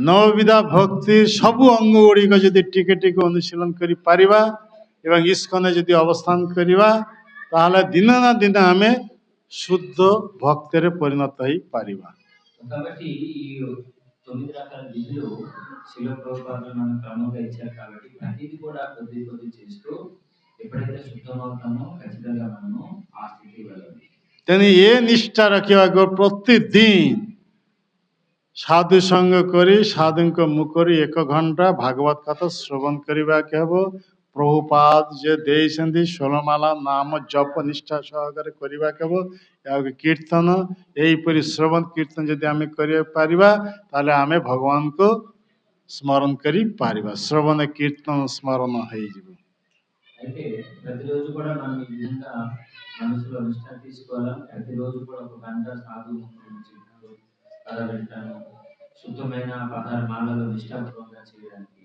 ନବବିଧା ଭକ୍ତି ସବୁ ଅଙ୍ଗ ଗୁଡ଼ିକ ଯଦି ଟିକେ ଟିକେ ଅନୁଶୀଳନ କରିପାରିବା ଏବଂ ଇସ୍କନରେ ଯଦି ଅବସ୍ଥାନ କରିବା ତାହେଲେ ଦିନ ନା ଦିନ ଆମେ ଶୁଦ୍ଧ ଭକ୍ତିରେ ପରିଣତ ହେଇପାରିବା। కాబట్టి ఈ 9 రకాల విధులు శిల ప్రభుపాద మనకు క్రమంగా ఇచ్చారు. కాబట్టి ప్రతిదీ కూడా కొద్ది కొద్ది చేస్తూ ఎప్పుడైతే శుద్ధమవుతామో ఖచ్చితంగా మనము ఆ స్థితికి వెళ్ళాలి. ତେଣୁ ଏ ନିଷ୍ଠା ରଖିବାକୁ ପ୍ରତିଦିନ ସାଧୁ ସଙ୍ଗ କରି ସାଧୁଙ୍କ ମୁଖରୁ 1 ଘଣ୍ଟା ଭାଗବତ କଥା ଶ୍ରବଣ କରିବାକୁ ହେବ। ପ୍ରଭୁପାଦ ଯେ ଦେଇଛନ୍ତି 16 ମାଳା ନାମ ଜପ ନିଷ୍ଠା ସହକାରେ କରିବାକୁ ହେବ। ଏହାକୁ କୀର୍ତ୍ତନ ଏହିପରି ଶ୍ରବଣ କୀର୍ତ୍ତନ ଯଦି ଆମେ କରିପାରିବା ତାହେଲେ ଆମେ ଭଗବାନଙ୍କୁ ସ୍ମରଣ କରିପାରିବା। ଶ୍ରବଣ କୀର୍ତ୍ତନ ସ୍ମରଣ ହେଇଯିବ। అయితే ప్రతిరోజు కూడా మనం ఈ విధంగా మనసులో నిష్ఠ తీసుకోవాలి. ప్రతిరోజు కూడా 1 గంట సాధు గురించి కథ వింటాను, శుద్ధమైన 16 మాలలు నిష్ఠాపూర్వకంగా చేయడానికి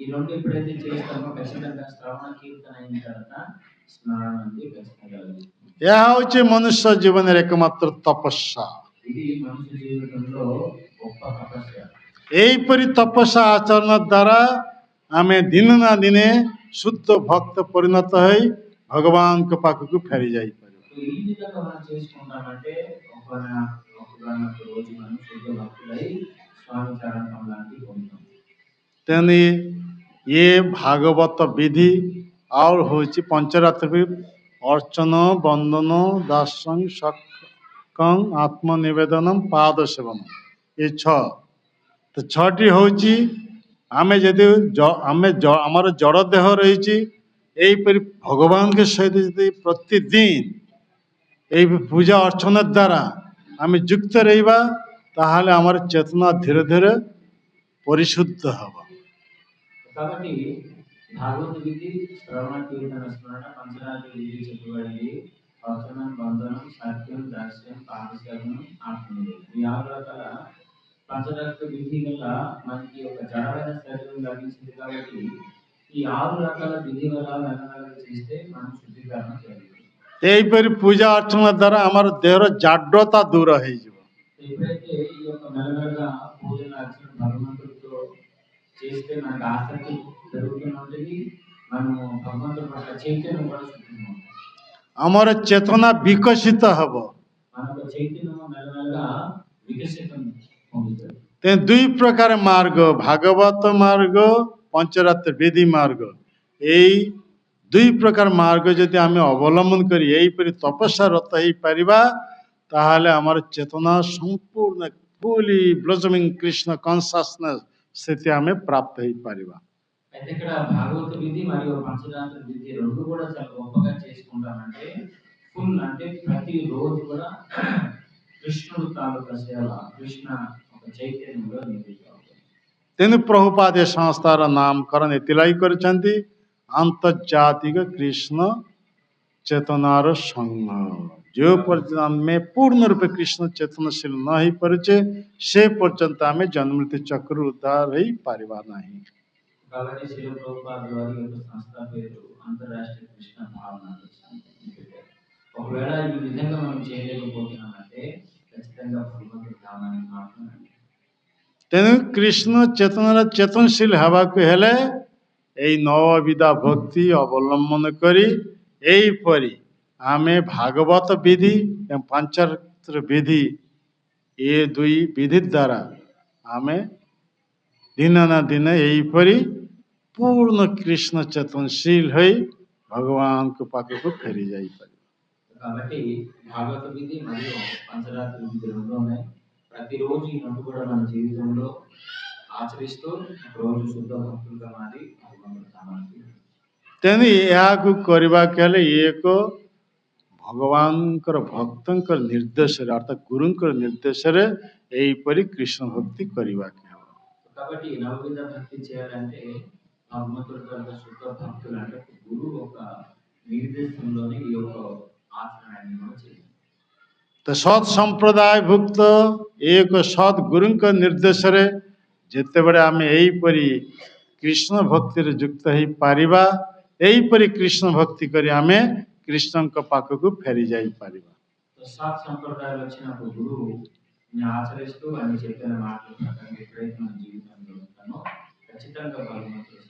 ఈ రెండు ఎప్పుడైతే చేస్తామో ఖచ్చితంగా శ్రవణ కీర్తన అయిన తర్వాత స్మరణ అనేది ఖచ్చితంగా కలుగుతుంది. ଏହା ହେଉଛି ମନୁଷ୍ୟ ଜୀବନରେ ଏକମାତ୍ର ତପସ୍ୟା। ఇది మనుష్య జీవితంలో గొప్ప తపస్య. ଏହିପରି ତପସ୍ୟା ଆଚରଣ ଦ୍ୱାରା ଆମେ ଦିନ ନା ଦିନେ ଶୁଦ୍ଧ ଭକ୍ତ ପରିଣତ ହୋଇ ଭଗବାନଙ୍କ ପାଖକୁ ଫେରି ଯାଇପାରିବା। ఈ విధంగా మనం చేసుకుంటామంటే ఒకనొక రోజు మనం శుద్ధ భక్తులై స్వామి చరణ కమలానికి పొందుతాం। ତେଣୁ ये भागवत विधि और होची पंचरात्रि अर्चन बंदन दासं सकं आत्मनिवेदनम पाद सेवन ये 6 तो 6टी होची ଆମେ ଯଦି ଆମର ଜଡ଼ ଦେହ ରହିଛି, ଏଇପରି ଭଗବାନଙ୍କ ସହିତ ଯଦି ପ୍ରତିଦିନ এই ପୂଜା ଅର୍ଚ୍ଚନା ଦ୍ୱାରା ଆମେ ଯୁକ୍ତ ରହିବା, ତାହେଲେ ଆମର ଚେତନା ଧୀରେ ଧୀରେ ପରିଶୁଦ୍ଧ ହେବ। కాబట్టి భాగవత విధి శ్రవణ కీర్తన స్మరణ పంచరాత్రి విధి చెప్పబడింది. వచనం, బంధనం, సత్యం, దాస్యం, పాపశాపం, ఆత్మనివేదన. ఈ 6 రకాల పంచరాత్రి విధి వల్ల మనకి ఒక జడమైన శరీరం లభించింది. కాబట్టి ఈ 6 రకాల విధి వల్ల మెల్లమెల్లగా చేస్తే మనం శుద్ధీకరణ చేయగలం. এইପରି ପୂଜା ଅର୍ଚ୍ଚନା ଦ୍ୱାରା ଆମର ଦେହର ଜାଡ୍ରତା ଦୂର ହେଇଯିବ। ఎప్పుడైతే ఈ యొక్క మెల్లమెల్లగా పూజన అర్చన భగవంతుడితో చేస్తే మనకు ఆసక్తి పెరుగుతున్నది, మనము భగవంతుడి పట్ల చైతన్యం కూడా శుద్ధిగా ఉంటుంది. ଆମର ଚେତନା ବିକଶିତ ହେବ। మన యొక్క చైతన్యం మెల్లమెల్లగా వికసితం పొందుతుంది. ତେଣୁ 2 ପ୍ରକାର ମାର୍ଗ, ଭାଗବତ ମାର୍ଗ, ପଞ୍ଚରାତ୍ର ବିଧି ମାର୍ଗ, ଏଇ 2 ପ୍ରକାର ମାର୍ଗ ଯଦି ଆମେ ଅବଲମ୍ବନ କରି ଏଇପରି ତପସ୍ୟାରତ ହେଇପାରିବା, ତାହେଲେ ଆମର ଚେତନା ସମ୍ପୂର୍ଣ୍ଣ ଫୁଲି ବ୍ଲସମିଂ କୃଷ୍ଣ କନସିୟସନେସ୍ స్థితి ଆମେ ପ୍ରାପ୍ତ ହେଇପାରିବା। అయితే ఇక్కడ భాగవత విధి మరియు పంచరాత్ర విధి రెండు కూడా చాలా గొప్పగా చేసుకుంటామంటే ఫుల్, అంటే ప్రతి రోజు కూడా కృష్ణుడు తాలూకా సేవ, కృష్ణ ఒక చైతన్యంలో నిలిచి ఉంటుంది. ତେଣୁ ପ୍ରଭୁପାଦ ଏ ସଂସ୍ଥାର ନାମକରଣ ଏଥିଲାଗି କରିଛନ୍ତି, ଆନ୍ତର୍ଜାତିକ କୃଷ୍ଣ ଚେତନାର ସଂଘ। ଯେଉଁ ପର୍ଯ୍ୟନ୍ତ ଆମେ ପୂର୍ଣ୍ଣ ରୂପେ କୃଷ୍ଣ ଚେତନଶୀଳ ନ ହେଇପାରୁଛେ, ସେ ପର୍ଯ୍ୟନ୍ତ ଆମେ ଜନ୍ମମୃତ୍ୟୁ ଚକ୍ରରୁ ଉଦ୍ଧାର ହେଇପାରିବା ନାହିଁ। కాబట్టి శ్రీల ప్రభుపాద వారి యొక్క సంస్థ పేరు అంతర్రాష్ట్రీయ కృష్ణ భావన పెట్టారు. ఒకవేళ ఈ విధంగా మనం చేయలేకపోతున్నామంటే ఖచ్చితంగా భగవంతుడి ధామానికి మాత్రం ତେଣୁ କୃଷ୍ଣ ଚେତନାର ଚେତନଶୀଳ ହେବାକୁ ହେଲେ ଏଇ ନବବିଧା ଭକ୍ତି ଅବଲମ୍ବନ କରି ଏଇପରି ଆମେ ଭାଗବତ ବିଧି ଏବଂ ପାଞ୍ଚରାତ୍ର ବିଧି, ଏ 2 ବିଧି ଦ୍ୱାରା ଆମେ ଦିନ ନା ଦିନ ଏଇପରି ପୂର୍ଣ୍ଣ କୃଷ୍ଣ ଚେତନଶୀଳ ହୋଇ ଭଗବାନଙ୍କ ପାଖକୁ ଫେରି ଯାଇପାରିବା। కాబట్టి భాగవత విధి మరియు పంచరాత్రి విధి రెండు ఉన్నాయి. ప్రతిరోజు ఈ రెండు కూడా మన జీవితంలో ఆచరిస్తూ రోజు శుద్ధ భక్తులుగా మారి భగవంతుడి ధామానికి. ତେଣୁ ଏହାକୁ କରିବାକୁ ହେଲେ ଏକ ଭଗବାନଙ୍କର ଭକ୍ତଙ୍କର ନିର୍ଦ୍ଦେଶରେ, ଅର୍ଥାତ୍ ଗୁରୁଙ୍କର ନିର୍ଦ୍ଦେଶରେ ଏହିପରି କୃଷ୍ଣ ଭକ୍ତି କରିବାକୁ ହେବ। కాబట్టి నవవిధ భక్తి చేయాలంటే భగవంతుడి యొక్క శుద్ధ భక్తులు అంటే గురువు ఒక నిర్దేశంలోనే ఈ యొక్క ఆచరణని మనం చేయాలి. ତ ସତ୍ ସମ୍ପ୍ରଦାୟଭୁକ୍ତ ଏକ ସତ୍ ଗୁରୁଙ୍କ ନିର୍ଦ୍ଦେଶରେ ଯେତେବେଳେ ଆମେ ଏହିପରି କୃଷ୍ଣ ଭକ୍ତିରେ ଯୁକ୍ତ ହେଇପାରିବା, ଏହିପରି କୃଷ୍ଣ ଭକ୍ତି କରି ଆମେ କୃଷ୍ଣଙ୍କ ପାଖକୁ ଫେରି ଯାଇପାରିବା। సత్ సంప్రదాయాలు వచ్చినప్పుడు గురువు ఆచరిస్తూ అని చెప్పిన మాటల ప్రకారం ఎప్పుడైతే మన జీవితంలో ఉంటామో ఖచ్చితంగా భగవంతుడు.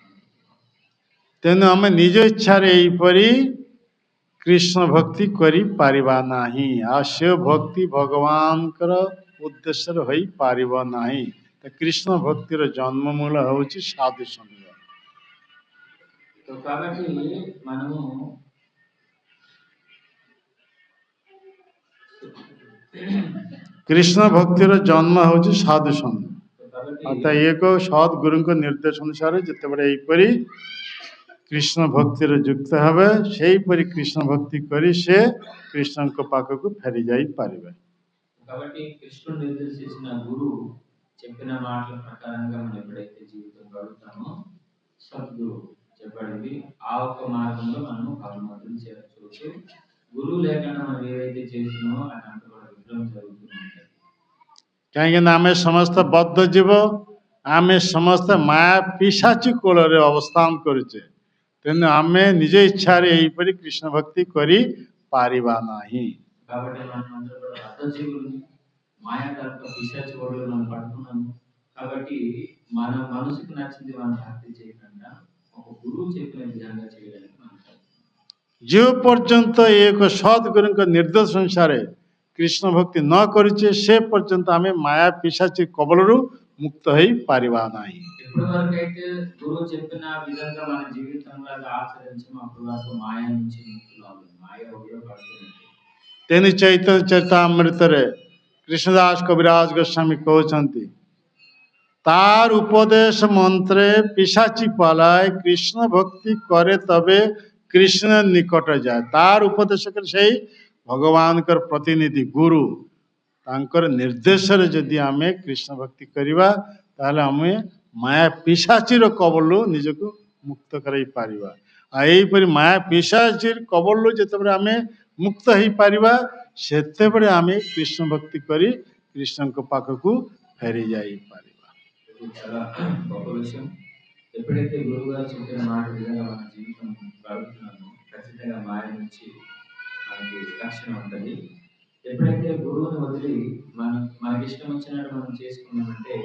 ତେଣୁ ଆମେ ନିଜ ଇଚ୍ଛାରେ ଏହିପରି କୃଷ୍ଣ ଭକ୍ତି କରିପାରିବା ନାହିଁ, ଆଉ ସେ ଭକ୍ତି ଭଗବାନଙ୍କର ଉଦ୍ଦେଶ୍ୟରେ ହୋଇପାରିବ ନାହିଁ। ତ କୃଷ୍ଣ ଭକ୍ତିର ଜନ୍ମମୂଳ ହେଉଛି ସାଧୁ ସଂଘ। కాబట్టి మనము କୃଷ୍ଣ ଭକ୍ତିର ଜନ୍ମ ହେଉଛି ସାଧୁ ସଂଘ। ଅର୍ଥାତ୍ ଏକ ସତ୍ ଗୁରୁଙ୍କ ନିର୍ଦ୍ଦେଶ ଅନୁସାରେ ଯେତେବେଳେ ଏହିପରି କୃଷ୍ଣ ଭକ୍ତିରେ ଯୁକ୍ତ ହେବେ, ସେହିପରି କୃଷ୍ଣ ଭକ୍ତି କରି ସେ କୃଷ୍ଣଙ୍କ ପାଖକୁ ଫେରି ଯାଇପାରିବେ। కాబట్టి కృష్ణుడు నిర్దేశించిన గురువు చెప్పిన మాటల ప్రకారంగా మనం ఎప్పుడైతే జీవితం గడుపుతామో సద్గురు చెప్పబడింది, ఆ ఒక్క మార్గంలో మనం భగవంతుడిని చేరవచ్చు. గురువు లేకుండా మనం ఏవైతే చేస్తున్నామో అదంతా కూడా విఫలం జరుగుతూ ఉంటాయి। କାହିଁକିନା ଆମେ ସମସ୍ତେ ବଦ୍ଧ ଜୀବ, ଆମେ ସମସ୍ତେ ମାୟା ପିଶାଚି କୋଳରେ ଅବସ୍ଥାନ କରୁଛେ। ତେଣୁ ଆମେ ନିଜ ଇଚ୍ଛାରେ ଏହିପରି କୃଷ୍ଣ ଭକ୍ତି କରିପାରିବା ନାହିଁ। కాబట్టి మనం అందరూ కూడా బద్ధ జీవులు, మాయా తాలూకా పిశాచి ఒడిలో మనం పడుతున్నాము. కాబట్టి మన మనసుకు నచ్చింది మనం భక్తి చేయకుండా ఒక గురువు చెప్పిన విధంగా చేయడానికి మనం ଯେଉଁ ପର୍ଯ୍ୟନ୍ତ ଏକ ସତ୍ ଗୁରୁଙ୍କ ନିର୍ଦ୍ଦେଶ ଅନୁସାରେ କୃଷ୍ଣ ଭକ୍ତି ନ କରୁଛେ, ସେ ପର୍ଯ୍ୟନ୍ତ ଆମେ ମାୟା ପିଶାଚି କବଳରୁ ମୁକ୍ତ ହେଇପାରିବା ନାହିଁ। ఎప్పటి వరకు అయితే గురువు చెప్పిన విధంగా మన జీవితంలో అది ఆచరించము అప్పటి వరకు మాయ నుంచి ముక్తులు అవ్వము, మాయ ఒడిలో పడుతుంది। ତେଣୁ ଚୈତନ୍ୟ ଚରିତାମୃତରେ କୃଷ୍ଣଦାସ କବିରାଜ ଗୋସ୍ୱାମୀ କହୁଛନ୍ତି, তার উপদেশ মন্ত্রে পিশাচি পালায়, কৃষ্ণ ভক্তি করে তবে কৃষ্ণের নিকটে যায়। তার উপদেশক সেই ভগବାନଙ୍କର ପ୍ରତିନିଧି ଗୁରୁ, ତାଙ୍କର ନିର୍ଦ୍ଦେଶରେ ଯଦି ଆମେ କୃଷ୍ଣ ଭକ୍ତି କରିବା ତାହେଲେ ଆମେ ମାୟା ପିଶାଚୀର କବଳରୁ ନିଜକୁ ମୁକ୍ତ କରାଇ ପାରିବା। ଆଉ ଏହିପରି ମାୟା ପିଶାଚୀର କବଳରୁ ଯେତେବେଳେ ଆମେ ମୁକ୍ତ ହେଇପାରିବା ସେତେବେଳେ ଆମେ କୃଷ୍ଣ ଭକ୍ତି କରି କୃଷ୍ଣଙ୍କ ପାଖକୁ ଫେରି ଯାଇପାରିବା। ఇది చాలా గొప్ప విషయం. ఎప్పుడైతే గురువు గారు చెప్పిన మాట విధంగా మన జీవితం గడుపుతున్నామో ఖచ్చితంగా మాయ నుంచి మనకి రక్షణ ఉంటుంది. ఎప్పుడైతే గురువుని వదిలి మనకి ఇష్టం వచ్చినట్టు మనం చేసుకున్నామంటే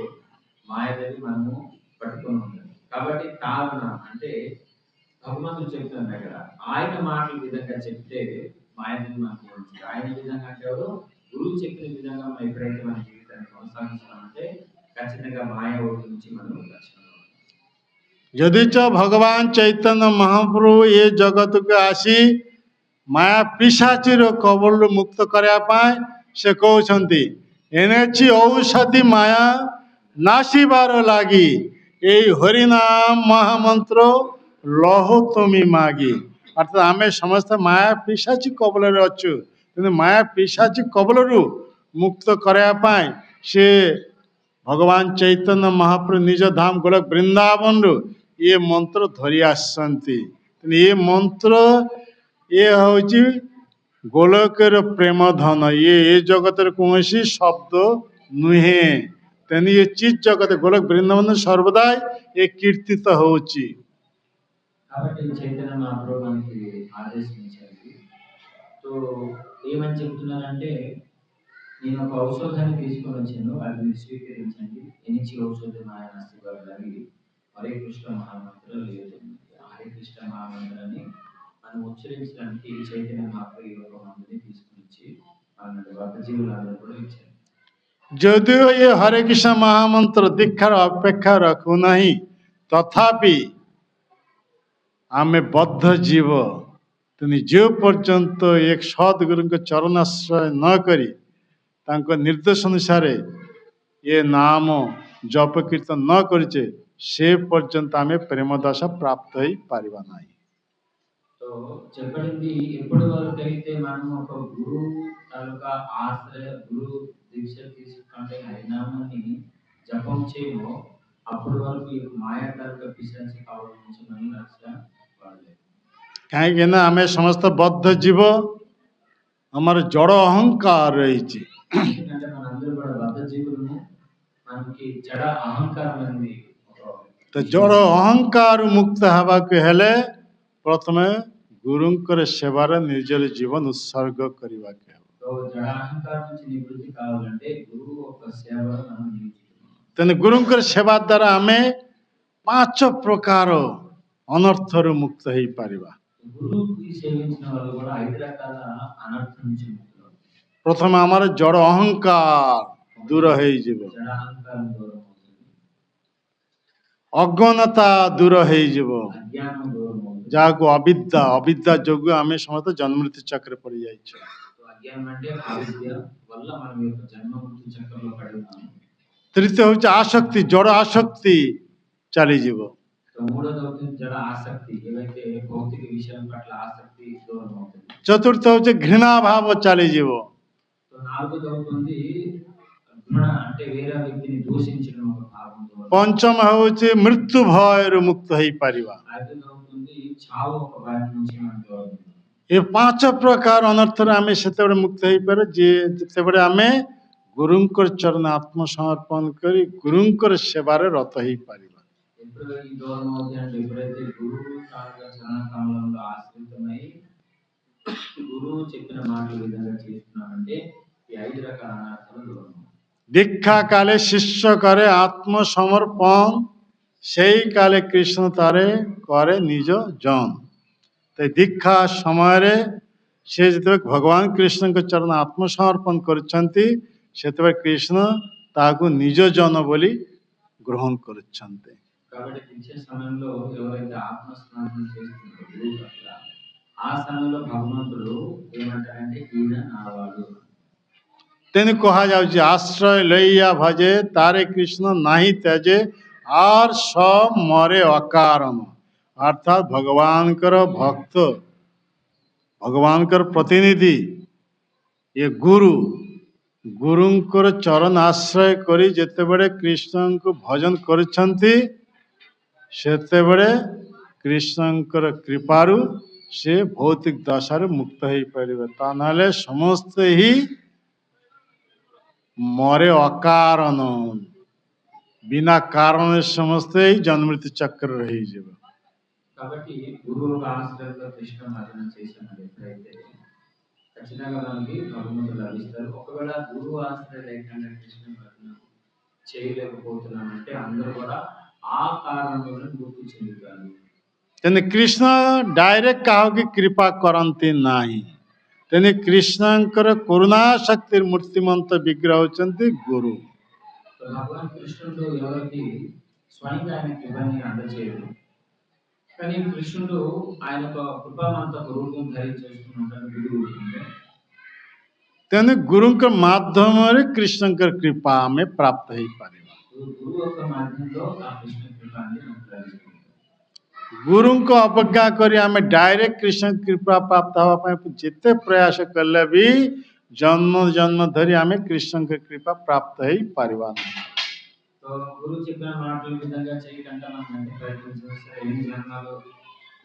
మాయదవి మనము పట్టుకొని ఉంటుంది. కాబట్టి తావన అంటే భగవంతుడు చెప్తున్నాడు అక్కడ, ఆయన మాటల విధంగా చెప్తే మాయదవి మనకి ఉంటుంది. ఆయన విధంగా అంటే ఎవరు? గురువు చెప్పిన విధంగా మనం ఎప్పుడైతే మన జీవితాన్ని కొనసాగిస్తామంటే ఖచ్చితంగా మాయ ఓడి నుంచి మనం రక్షణ. ଯଦି ଚ ଭଗବାନ ଚୈତନ୍ୟ ମହାପ୍ରଭୁ ଏ ଜଗତକୁ ଆସି ମାୟା ପିଶାଚୀର କବଳରୁ ମୁକ୍ତ କରିବା ପାଇଁ ସେ କହୁଛନ୍ତି, ଏନେଛି ଔଷଧି ମାୟା ନାସିବାର ଲାଗି ଏଇ ହରିନାମ ମହାମନ୍ତ୍ର ଲହୁ ତୁମି ମାଗି। ଅର୍ଥାତ୍ ଆମେ ସମସ୍ତେ ମାୟା ପିଶାଚୀ କବଳରେ ଅଛୁ, କିନ୍ତୁ ମାୟା ପିଶାଚୀ କବଳରୁ ମୁକ୍ତ କରିବା ପାଇଁ ସେ ଭଗବାନ ଚୈତନ୍ୟ ମହାପ୍ରଭୁ ନିଜ ଧାମ ଗୋଲକ ବୃନ୍ଦାବନରୁ ଏ ମନ୍ତ୍ର ଧରି ଆସିଛନ୍ତି। ଏ ମନ୍ତ୍ର ଏ ହେଉଛି ଗୋଲକର ପ୍ରେମ ଧନ। ଏ ଜଗତରେ କୌଣସି ଶବ୍ଦ ନୁହେଁ। ତେଣୁ ଏ ଚିତ୍ ଜଗତ ଗୋଲକ ବୃନ୍ଦାବନ ସର୍ବଦା ଏ କୀର୍ତ୍ତିତ ହେଉଛି। కాబట్టి చైతన్య మహాప్రభు మనకి ఆదేశించారు. సో ఏమని చెప్తున్నారంటే, నేను ఒక ఔషధాన్ని తీసుకొని వచ్చాను, అది మీరు స్వీకరించండి. ఎనిచి ఔషధం ఆయన శివారి హరే కృష్ణ మహామంత్ర లేదు. హరే కృష్ణ మహామంత్రాన్ని మనం ఉచ్చరించడానికి చైతన్య మహాప్రభు ఒక మంత్రిని తీసుకుని వచ్చి మన భక్త జీవులందరూ కూడా ఇచ్చారు. ଯଦିଓ ଏ ହରେ କୃଷ୍ଣ ମହାମନ୍ତ୍ର ଦୀକ୍ଷାର ଅପେକ୍ଷା ରଖୁନାହିଁ, ତଥାପି ଆମେ ବଦ୍ଧ ଜୀବ, ତେଣୁ ଯେଉଁ ପର୍ଯ୍ୟନ୍ତ ଏକ ସଦ୍ଗୁରୁଙ୍କ ଚରଣାଶ୍ରୟ ନ କରି ତାଙ୍କ ନିର୍ଦ୍ଦେଶ ଅନୁସାରେ ଏ ନାମ ଜପ କୀର୍ତ୍ତନ ନ କରିଛେ ସେ ପର୍ଯ୍ୟନ୍ତ ଆମେ ପ୍ରେମଦାସ ପ୍ରାପ୍ତ ହେଇପାରିବା ନାହିଁ। సో చెప్పడింది ఎప్పటి వరకు అయితే మనం ఒక గురువు తాలూకా ఆశ్రయ గురువు దీక్ష తీసుకుంటే హరినామాన్ని జపం చేయమో అప్పటి వరకు ఈ మాయా తాలూకా పిశాచి కావడం నుంచి మనం రక్షణ పడలేదు. କାହିଁକି ନା ଆମେ ସମସ୍ତ ବଦ୍ଧ ଜୀବ, ଆମର ଜଡ଼ ଅହଙ୍କାର ରହିଛି। ఎందుకంటే మనందరూ కూడా బద్ధ జీవులము, మనకి జడ అహంకారం అనేది ତ ଜଡ଼ ଅହଙ୍କାର ମୁକ୍ତ ହେବାକୁ ହେଲେ ପ୍ରଥମେ ଗୁରୁଙ୍କର ସେବାରେ ନିଜର ଜୀବନ ଉତ୍ସର୍ଗ କରିବାକୁ ହେବ। సో జడ అహంకారం నుంచి నివృత్తి కావాలంటే గురువు ఒక సేవలో మనం నిలుచుకోవాలి. ତେଣୁ ଗୁରୁଙ୍କର ସେବା ଦ୍ୱାରା ଆମେ 5 ପ୍ରକାର ଅନର୍ଥରୁ ମୁକ୍ତ ହେଇପାରିବା। గురువుకి సేవించిన వాళ్ళు కూడా 5 రకాల అనర్థం నుంచి ముక్తులు. ପ୍ରଥମେ ଆମର ଜଡ଼ ଅହଙ୍କାର ଦୂର ହେଇଯିବ, జడ అహంకారం దూరం అవుతుంది, ଅଜ୍ଞାନତା ଦୂର ହେଇଯିବ, అజ్ఞానం దూరం అవుతుంది. ଯାହାକୁ ଅବିଦ୍ୟା ଯୋଗୁଁ ଆମେ ସମସ୍ତେ ଜନ୍ମମୃତ୍ୟୁ ଚକ୍ରରେ ପଡ଼ିଯାଇଛୁ। సో అజ్ఞానం అంటే అవిద్య వల్ల మనం ఈ యొక్క జన్మ మృత్యు చక్రంలో పడి ఉన్నాము. ତୃତୀୟ ହେଉଛି ଆସକ୍ତି, ଜଡ଼ ଆସକ୍ତି ଚାଲିଯିବ। సో మూడోది అవుతుంది జడ ఆసక్తి, ఏవైతే భౌతిక విషయం పట్ల ఆసక్తి దూరం అవుతుంది. ଚତୁର୍ଥ ହେଉଛି ଘୃଣା ଭାବ ଚାଲିଯିବ। సో నాలుగోది అవుతుంది గుణ, అంటే వేరే వ్యక్తిని దూషించడం ఒక భావం దూరం. ପଞ୍ଚମ ହେଉଛି ମୃତ୍ୟୁ ଭୟରୁ ମୁକ୍ତ ହେଇପାରିବା। ఐదోది అవుతుంది చావు ఒక భయం నుంచి మనం దూరం. ଏ 5 ପ୍ରକାର ଅନର୍ଥରୁ ଆମେ ସେତେବେଳେ ମୁକ୍ତ ହେଇପାରୁ ଯେତେବେଳେ ଆମେ ଗୁରୁଙ୍କର ଚରଣ ଆତ୍ମସମର୍ପଣ କରି ଗୁରୁଙ୍କର ସେବାରେ ରତ ହେଇପାରିବା। ఎప్పుడు ఈ దూరం అవుతుంది అంటే ఎప్పుడైతే గురువు తాలూకా చరణకమలంలో ఆశ్రితమై గురువు చెప్పిన మాటల విధంగా చేస్తున్నామంటే ఈ 5 రకాల అనార్థాలు దూరం అవుతాయి. ଦୀକ୍ଷା କାଳେ ଶିଷ୍ୟ କରେ ଆତ୍ମସମର୍ପଣ, ସେଇ କାଳେ କୃଷ୍ଣ ତାରେ କରେ ନିଜ ଜନ। ତ ଦୀକ୍ଷା ସମୟରେ ସେ ଯେତେବେଳେ ଭଗବାନ କୃଷ୍ଣଙ୍କ ଚରଣ ଆତ୍ମସମର୍ପଣ କରିଛନ୍ତି ସେତେବେଳେ କୃଷ୍ଣ ତାହାକୁ ନିଜ ଜନ ବୋଲି ଗ୍ରହଣ କରିଛନ୍ତି। కాబట్టి దీక్ష సమయంలో ఎవరైతే ఆత్మస్మరణ చేస్తున్నారో గురువు పట్ల, ఆ సమయంలో భగవంతుడు ఏమంటారంటే ఈయన నావాడు. तेणु कहुच्छे आश्रय लैया भजे तारे कृष्ण नाही त्यजे आर सब मरे अकारण अर्थात भगवान भक्त भगवान प्रतिनिधि ये गुरु गुरुंकर चरण आश्रय करी जेतेबेले कृष्ण को भजन करछंती सेतेबेले कृष्णंकर कृपारु से भौतिक दशार मुक्त हो पारे ता नाले समस्त ही मरे अकारण बिना कारण समस्त ही जन्मृत्यु चक्र रही जीव కాబట్టి గురువు యొక్క ఆశ్రయంలో కృష్ణ భజన చేసినప్పుడు ఎప్పుడైతే ఖచ్చితంగా మనకి భగవంతుడు లభిస్తారు. ఒకవేళ గురువు ఆశ్రయం లేకుండా కృష్ణ భజన చేయలేకపోతున్నామంటే అందరూ కూడా ఆ కారణంలోనే మృతి చెందుతారు. तेने कृष्ण डायरेक्ट कहो कि कृपा करती नाही तेने कृष्णंकर करुणा शक्ति मूर्तिमंत विग्रह होचंती गुरु. భగవాన్ కృష్ణుడు ఎవరికి స్వయంగా ఆయనకి ఇవన్నీ అందజేయడు, కానీ కృష్ణుడు ఆయన కృపామంత రూపం ధరించేస్తున్న గురువు. तेने गुरु के माध्यम कृष्ण कृपा में प्राप्त हो पारे. గురువు యొక్క మాధ్యమంలో ఆ కృష్ణ కృపాన్ని మనకు లభిస్తుంది. गुरु को अवज्ञा करी आम डायरेक्ट कृष्ण कृपा प्राप्त हवा जिते प्रयास कले भी जन्म जन्म धरी आम कृष्ण के कृपा प्राप्त हो पारिबा. तो गुरु చెప్పిన మాటల విధంగా చేయకుండా మనం ఎంత ప్రయత్నించినా సరే ఎన్ని జన్మలు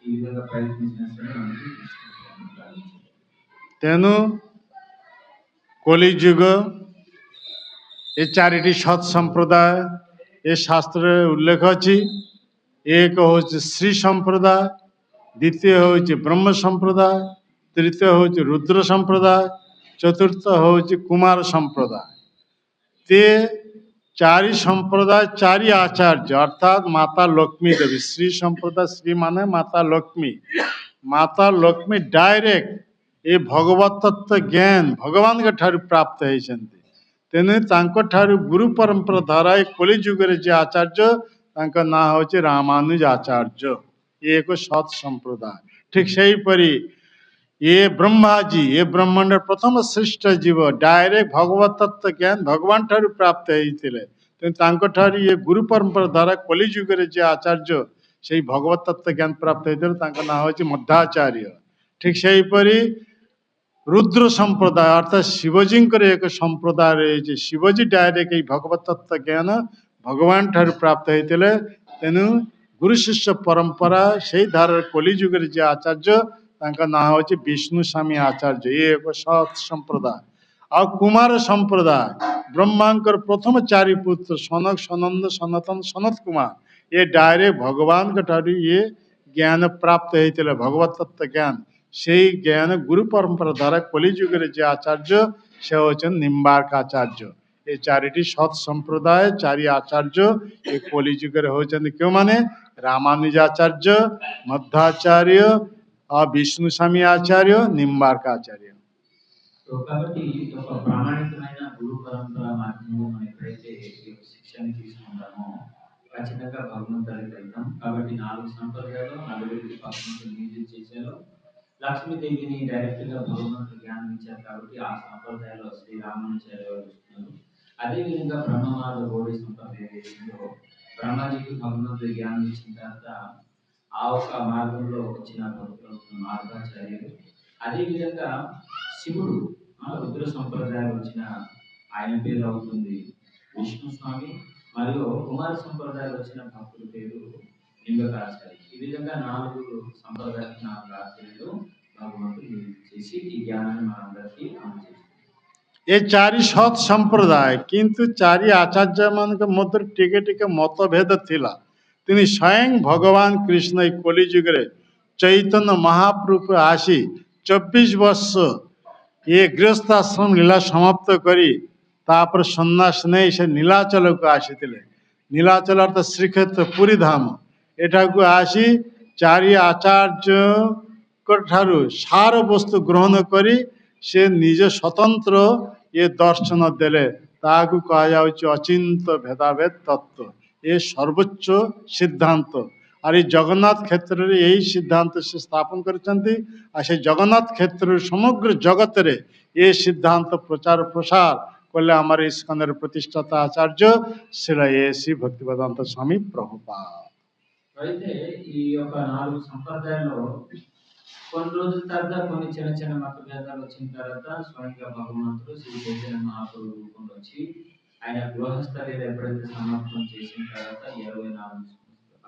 ఈ విధంగా ప్రయత్నించినా సరే మనకి కృష్ణ కృప లభించదు. तेनु कलिजुग ये चारिटी सत संप्रदाय ये शास्त्र उल्लेख अच्छी. एक हूँ श्री संप्रदाय, द्वितीय हूँ ब्रह्म संप्रदाय, तृतीय हूँ रुद्र संप्रदाय, चतुर्थ हूँ कुमार संप्रदाय. ते चारि संप्रदाय चारि आचार्य अर्थात माता लक्ष्मी देवी. श्री संप्रदाय श्री माने माता लक्ष्मी डायरेक्ट ये भगवत तत्व ज्ञान भगवान के ठारू प्राप्त होइछन्ति. तेने तांको ठारू गुरु परंपरा द्वारा कलिजुग जे आचार्य तांका ना होचे रामानुज आचार्य. ये एक सत संप्रदाय. ठीक सही परी ये ब्रह्मा जी ये ब्रह्मांड प्रथम श्रेष्ठ जीव डायरेक्ट भगवत तत्व ज्ञान भगवान ठारू प्राप्त होइतिले. तांको ठारू ये गुरु परंपरा द्वारा कलिजुग जे आचार्य से भगवत तत्व ज्ञान प्राप्त होइतिले तांका ना होचे मध्वाचार्य. ठीक सही परी रुद्र संप्रदाय अर्थात शिवजी एक संप्रदाय रही. शिवजी डायरेक्ट भगवत तत्व ज्ञान भगवान ठारू प्राप्त होते. तेणु गुरु शिष्य परंपरा से धारा कलिजुग जे आचार्य ना होचे विष्णु स्वामी आचार्य. ये एक सत संप्रदाय. आ कुमार संप्रदाय ब्रह्मांकर प्रथम चारि पुत्र सनक सनंद सनातन सनत कुमार ये डायरेक्ट भगवान के ठारू ये ज्ञान प्राप्त होते भगवत तत्व ज्ञान से ज्ञान गुरु परंपरा द्वारा कलिजुग जे आचार्य से होचन निम्बार्क आचार्य. ये चारिटी सत संप्रदाय चारि आचार्य ये कलिजुग होचन क्यों माने रामानुजाचार्य मध्वाचार्य और विष्णु स्वामी आचार्य निम्बार्क आचार्य. तो కాబట్టి ఒక ప్రామాణికమైన గురు పరంపర మాధ్యమంలో మనం ఎప్పుడైతే శిక్షణ తీసుకుంటామో ఖచ్చితంగా భగవంతుడికి వెళ్తాం. కాబట్టి 4 సంప్రదాయాలు నలుగురికి భగవంతుడు నియమించి చేశారు. లక్ష్మీదేవిని డైరెక్ట్ గా భగవంతుడు జ్ఞానం ఇచ్చారు కాబట్టి ఆ సంప్రదాయాలు శ్రీరామానుచార్య వారు వస్తున్నారు. అదేవిధంగా బ్రహ్మమాల గౌడీ సంప్రదాయంలో బ్రహ్మాజీకి భగవంతుడు జ్ఞానం ఇచ్చిన తర్వాత ఆ ఒక మార్గంలో వచ్చిన భక్తులు మార్గాచార్యులు. అదేవిధంగా శివుడు రుద్ర సంప్రదాయం వచ్చిన ఆయన పేరు అవుతుంది విష్ణు స్వామి. మరియు కుమార సంప్రదాయం వచ్చిన భక్తుల పేరు లింగకాచార్య. ఈ విధంగా 4 సంప్రదాయాలు 4 ఆచార్యులు భగవంతుడు చేసి ఈ జ్ఞానాన్ని మనందరికీ అందజేస్తారు. ये चारि सत संप्रदाय किंतु चारि आचार्य मान मध्य टिके टिके मतभेद थिला. तिनी स्वयं भगवान कृष्ण कलिजुग चैतन्य महाप्रभु आसी 24 वर्ष ये गृहस्थाश्रम लीला समाप्त करी तापर सन्यास नहीं से नीलाचल को आसी. नीलाचल अर्थात श्रीक्षेत्र पुरी धाम एटा को आसी चारि आचार्य ठारू सार वस्तु ग्रहण करी से निज स्वतंत्र ये दर्शन देले. ताकू कहा जाउछि अचिंत भेदाभेद तत्व. ये सर्वोच्च सिद्धांत और ये जगन्नाथ क्षेत्र रे यही सिद्धांत से स्थापन करछन्ति. आ से जगन्नाथ क्षेत्र समग्र जगत रे ये सिद्धांत प्रचार प्रसार করলে আমার ইস্কনের প্রতিষ্ঠাতা আচার্য শ্রী এসি ভক্তিবেদান্ত স্বামী প্রভুপাদ। అయితే ఈ యొక్క 4 సంప్రదాయాల్లో కొన్ని రోజుల తర్వాత కొన్ని చిన్న చిన్న మతభేదాలు వచ్చిన తర్వాత స్వయంగా భగవంతుడు శ్రీ చైతన్య మహాప్రభు రూపంలో వచ్చి ఆయన గృహస్థలీలు ఎప్పుడైతే సమాప్తం చేసిన తర్వాత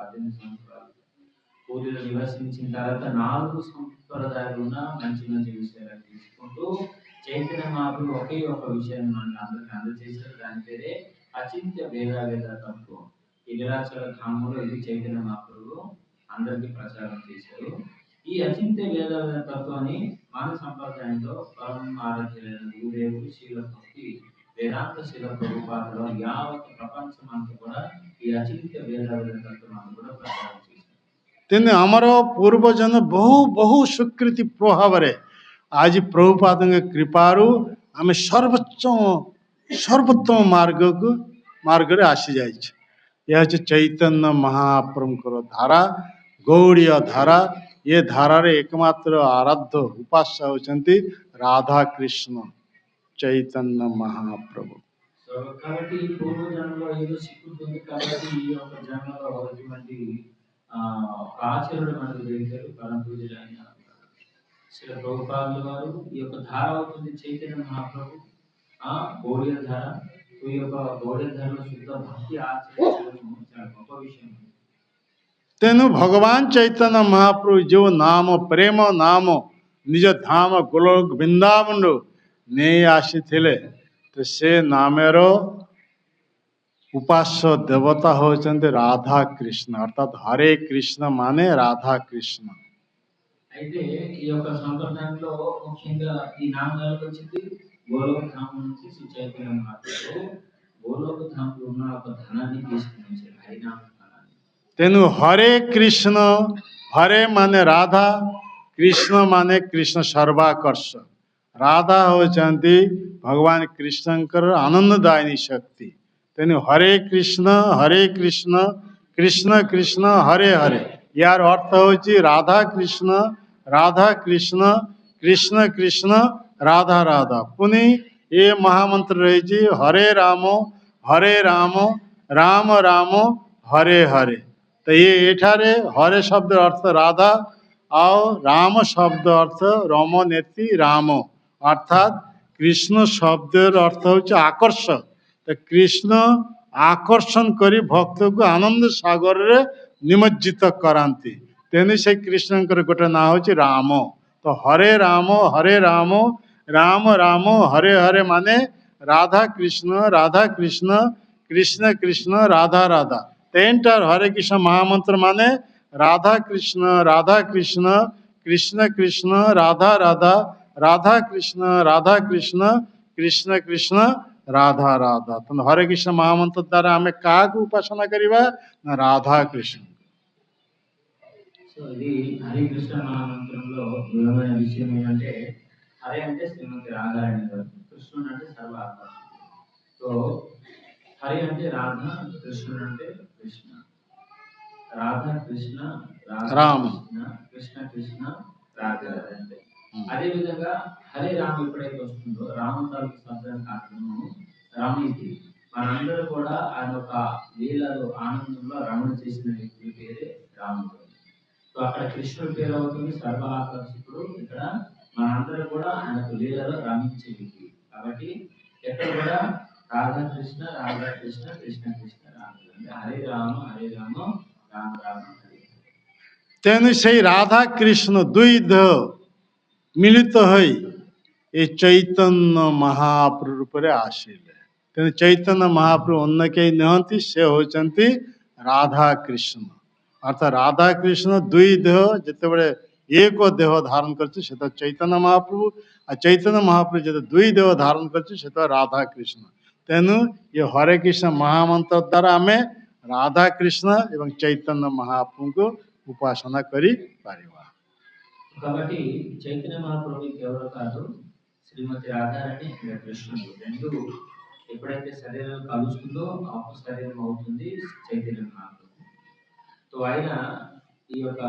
18 సంవత్సరాలు పూరిలో నివసించిన తర్వాత 4 సంప్రదాయాలు ఉన్న మంచి మంచి విషయాలు తీసుకుంటూ చైతన్య మహాప్రభు ఒకే ఒక విషయాన్ని మనకు అందరికి అందజేశారు. దాని పేరే అచింత్య భేద తత్వం. ఈ విరాచల ధామంలో ఇది చైతన్య మహాప్రభు అందరికీ ప్రచారం చేశారు. ఈ అచింత్య వేదాల తత్వాన్ని మన సంప్రదాయంలో పరమ ఆరాధ్యులైన గురుదేవుడు శీల భక్తి వేదాంత శీల ప్రభుపాదలో యావత్ ప్రపంచం అంతా కూడా ఈ అచింత్య వేదాల తత్వాన్ని కూడా ప్రచారం చేశారు. ତେଣୁ ଆମର ପୂର୍ବଜନ ବହୁ ବହୁ ସ୍ୱୀକୃତି ପ୍ରଭାବରେ ଆଜି ପ୍ରଭୁପାଦଙ୍କ କୃପାରୁ ଆମେ ସର୍ବୋତ୍ତମ ମାର୍ଗରେ ଆସିଯାଇଛୁ। ଏହା ହେଉଛି ଚୈତନ୍ୟ ମହାପ୍ରଭୁଙ୍କର ଧାରା, ଗୌଡ଼ୀୟ ଧାରା। ଏ ଧାରାରେ ଏକମାତ୍ର ଆରାଧ୍ୟ ଉପାସ୍ୟ ହେଉଛନ୍ତି ରାଧାକୃଷ୍ଣ ଚୈତନ୍ୟ ମହାପ୍ରଭୁ। కాబట్టి ఈ పూర్వజన్మలో ఏదో సిక్కుతుంది ఉంది కాబట్టి ఈ యొక్క జన్మలో ఇటువంటి ఆచరణ మనకు దొరికారు. పరమ పూజలైన శ్రీ ప్రభుపాదుల వారు ఈ యొక్క ధార అవుతుంది చైతన్య మహాప్రభు గౌడీయ ధార. ఈ యొక్క గౌడీయ ధారలో శుద్ధ భక్తి ఆచరించడం చాలా గొప్ప విషయం. ତେଣୁ ଭଗବାନ ଚୈତନ୍ୟ ମହାପ୍ରଭୁ ଯେଉଁ ନାମ ପ୍ରେମ ନାମ ନିଜ ଧାମ ଗୋଲୋକ ବୃନ୍ଦାବନରୁ ନେଇ ଆସିଥିଲେ, ତ ସେ ନାମର ଉପାସ୍ୟ ଦେବତା ହେଉଛନ୍ତି ରାଧାକୃଷ୍ଣ, ଅର୍ଥାତ୍ ହରେ କୃଷ୍ଣ ମାନେ ରାଧାକୃଷ୍ଣ। అయితే ఈ యొక్క సంప్రదాయంలో ముఖ్యంగా ఈ నామాలకు వచ్చింది గోలోక ధామం నుంచి శ్రీ చైతన్య మహాప్రభు గోలోక ధామంలో ఉన్న ఒక ధనాన్ని తీసుకుని వచ్చారు, హరినామ ధనాన్ని। ତେଣୁ ହରେ କୃଷ୍ଣ, ହରେ ମାନେ ରାଧା, କୃଷ୍ଣ ମାନେ କୃଷ୍ଣ ସର୍ବାକର୍ଷ। ରାଧା ହେଉଛନ୍ତି ଭଗବାନ କୃଷ୍ଣଙ୍କର ଆନନ୍ଦଦାୟିନୀ ଶକ୍ତି। ତେଣୁ ହରେ କୃଷ୍ଣ କୃଷ୍ଣ କୃଷ୍ଣ ହରେ ହରେ, ୟାର ଅର୍ଥ ହେଉଛି ରାଧା କୃଷ୍ଣ କୃଷ୍ଣ କୃଷ୍ଣ ରାଧା ରାଧା। ପୁଣି ଏ ମହାମନ୍ତ୍ର ରହିଛି ହରେ ରାମ ରାମ ରାମ ହରେ ହରେ। ତ ଏଠାରେ ହରେ ଶବ୍ଦ ଅର୍ଥ ରାଧା ଆଉ ରାମ ଶବ୍ଦ ଅର୍ଥ ରମ ନେତି ରାମ, ଅର୍ଥାତ୍ କୃଷ୍ଣ ଶବ୍ଦର ଅର୍ଥ ହେଉଛି ଆକର୍ଷ। ତ କୃଷ୍ଣ ଆକର୍ଷଣ କରି ଭକ୍ତକୁ ଆନନ୍ଦ ସାଗରରେ ନିମଜ୍ଜିତ କରାନ୍ତି। ତେଣୁ ସେ କୃଷ୍ଣଙ୍କର ଗୋଟେ ନାଁ ହେଉଛି ରାମ। ତ ହରେ ରାମ ରାମ ରାମ ହରେ ହରେ ମାନେ ରାଧା କୃଷ୍ଣ କୃଷ୍ଣ କୃଷ୍ଣ ରାଧା ରାଧା। ତିନିଟା ହରେ କୃଷ୍ଣ ମହାମନ୍ତ୍ର ମାନେ ରାଧା କୃଷ୍ଣ କୃଷ୍ଣ କୃଷ୍ଣ ରାଧା ରାଧା କୃଷ୍ଣ କୃଷ୍ଣ କୃଷ୍ଣ ରାଧା ରାଧା। ତେଣୁ ହରେ କୃଷ୍ଣ ମହାମନ୍ତ୍ର ଦ୍ୱାରା ଆମେ କାହାକୁ ଉପାସନା କରିବା ନା ରାଧାକୃଷ୍ଣ। సో ఇది హరి కృష్ణ మహామంత్రంలో మూలమైన విషయం ఏంటంటే హరి అంటే శ్రీమతి రాధారాణి గారు, కృష్ణుడు అంటే సర్వ ఆకర్షణ. సో హరి అంటే రాధ, కృష్ణుడు అంటే కృష్ణ, రాధ కృష్ణ రామ కృష్ణ కృష్ణ రాధ అంటే. అదే విధంగా హరే రామ ఎప్పుడైతే వస్తుందో రామ తాలూకు శబ్దానికి అర్థము రమణికి. మనందరూ కూడా ఆయన యొక్క లీలలో ఆనందంలో రమణ చేసిన వ్యక్తి పేరే రాముడు. సో అక్కడ కృష్ణుడి పేరు అవుతుంది సర్వ ఆకర్షకుడు, ఇక్కడ మనందరూ కూడా ఆయనకు లీలలో రమించే వ్యక్తి. కాబట్టి ఎక్కడ కూడా రాధాకృష్ణ కృష్ణ కృష్ణ రాధ అంటే హరే రామ రామ రామ హరే। ତେଣୁ ସେଇ ରାଧାକୃଷ୍ଣ ଦୁଇ ଦେହ ମିଳିତ ହୋଇ ଏ ଚୈତନ୍ୟ ମହାପ୍ରଭୁ ରୂପରେ ଆସିଲେ। ତେଣୁ ଚୈତନ୍ୟ ମହାପ୍ରଭୁ ଅନ୍ୟ କେହି ନୁହନ୍ତି, ସେ ହେଉଛନ୍ତି ରାଧାକୃଷ୍ଣ। ଅର୍ଥାତ୍ ରାଧାକୃଷ୍ଣ ଦୁଇ ଦେହ ଯେତେବେଳେ ଏକ ଦେହ ଧାରଣ କରିଛି ସେଟା ଚୈତନ୍ୟ ମହାପ୍ରଭୁ, ଆଉ ଚୈତନ୍ୟ ମହାପ୍ରଭୁ ଯେତେବେଳେ ଦୁଇ ଦେହ ଧାରଣ କରିଛି ସେଟା ରାଧାକୃଷ୍ଣ। ତେଣୁ ଏ ହରେ କୃଷ୍ଣ ମହାମନ୍ତ୍ର ଦ୍ୱାରା ଆମେ ରାଧାକୃଷ୍ଣ ଏବଂ ଚୈତନ୍ୟ ମହାପ୍ରଭୁଙ୍କୁ ଉପାସନା କରିପାରିବା। కాబట్టి చైతన్య మహాప్రభు ఎవరో కాదు, శ్రీమతి రాధారాణి కృష్ణుడు రెండు ఎప్పుడైతే శరీరం కలుస్తుందో అప్పుడు శరీరం అవుతుంది చైతన్య మహాప్రభు. సో ఆయన ఈ యొక్క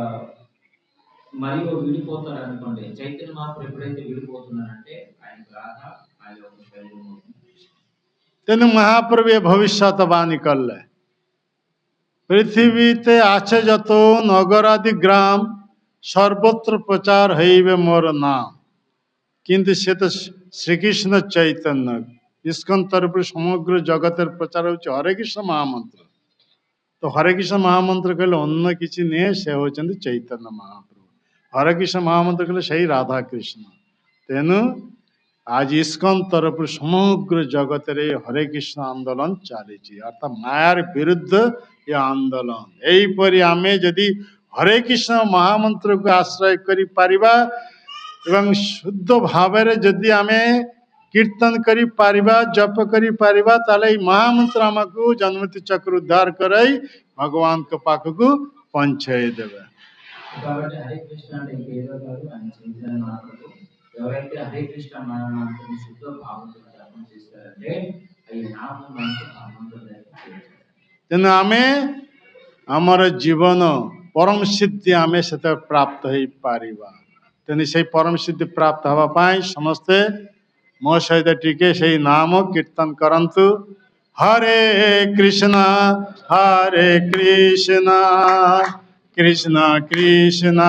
మరియు విడిపోతారు అనుకోండి, చైతన్య మహాప్రభు ఎప్పుడైతే విడిపోతున్నారంటే ఆయన రాధ ఆయన యొక్క శరీరం అవుతుంది. तेनु महाप्रभु ये भविष्यवाणी करले पृथ्वीते आछे যত নগরাদি গ্রাম সর্বত্র প্রচার হইবে মোর নাম কিন্তু সে তো শ্রীকৃষ্ণ চৈতন্য ইস্কন তরফରୁ সমগ্র জগতের প্রচার হচ্ছে হরে কৃষ্ণ মহামন্ত্র তো হরে কৃষ্ণ মহামন্ত্র কহিলে অন্য কিছু নিয়ে সে হচ্ছেন চৈতন্য মহাপ্রভু হরে কৃষ্ণ মহামন্ত্র কহিলে সেই রাধা কৃষ্ণ তেণু আজ ইস্কন তরফରୁ সমগ্র জগতের এই হরে কৃষ্ণ আন্দোলন চালিছি অর্থাৎ মায়ার বিরুদ্ধে এই আন্দোলন এইপরি আমি যদি হরে কৃষ্ণ মহামন্ত্রকে আশ্রয় করি পারিবা এবং শুদ্ধ ভাবেরে যদি আমি কীর্তন করি পারিবা জপ করি পারিবা তাহলে এই মহামন্ত্র আমাকে জন্মতি চক্র উদ্ধার করাই ভগবানଙ୍କ পাখକୁ পৌঁছাই দেবে కాబట్టి హరే కృష్ణ అంటే ఇంకేదో కాదు ఆయన చైతన్య మహాప్రభు ఎవరైతే హరే కృష్ణ మహామంత్రం శుద్ధ భావంతో జపం చేస్తారంటే ఈ నామం మనకు ఆ మంత్రం ତେଣୁ ଆମେ ଆମର ଜୀବନ ପରମ ସିଦ୍ଧି ଆମେ ସେତେ ପ୍ରାପ୍ତ ହେଇପାରିବା ତେଣୁ ସେଇ ପରମ ସିଦ୍ଧି ପ୍ରାପ୍ତ ହେବା ପାଇଁ ସମସ୍ତେ ମୋ ସହିତ ଟିକେ ସେଇ ନାମ କୀର୍ତ୍ତନ କରନ୍ତୁ ହରେ କୃଷ୍ଣ କୃଷ୍ଣ କୃଷ୍ଣ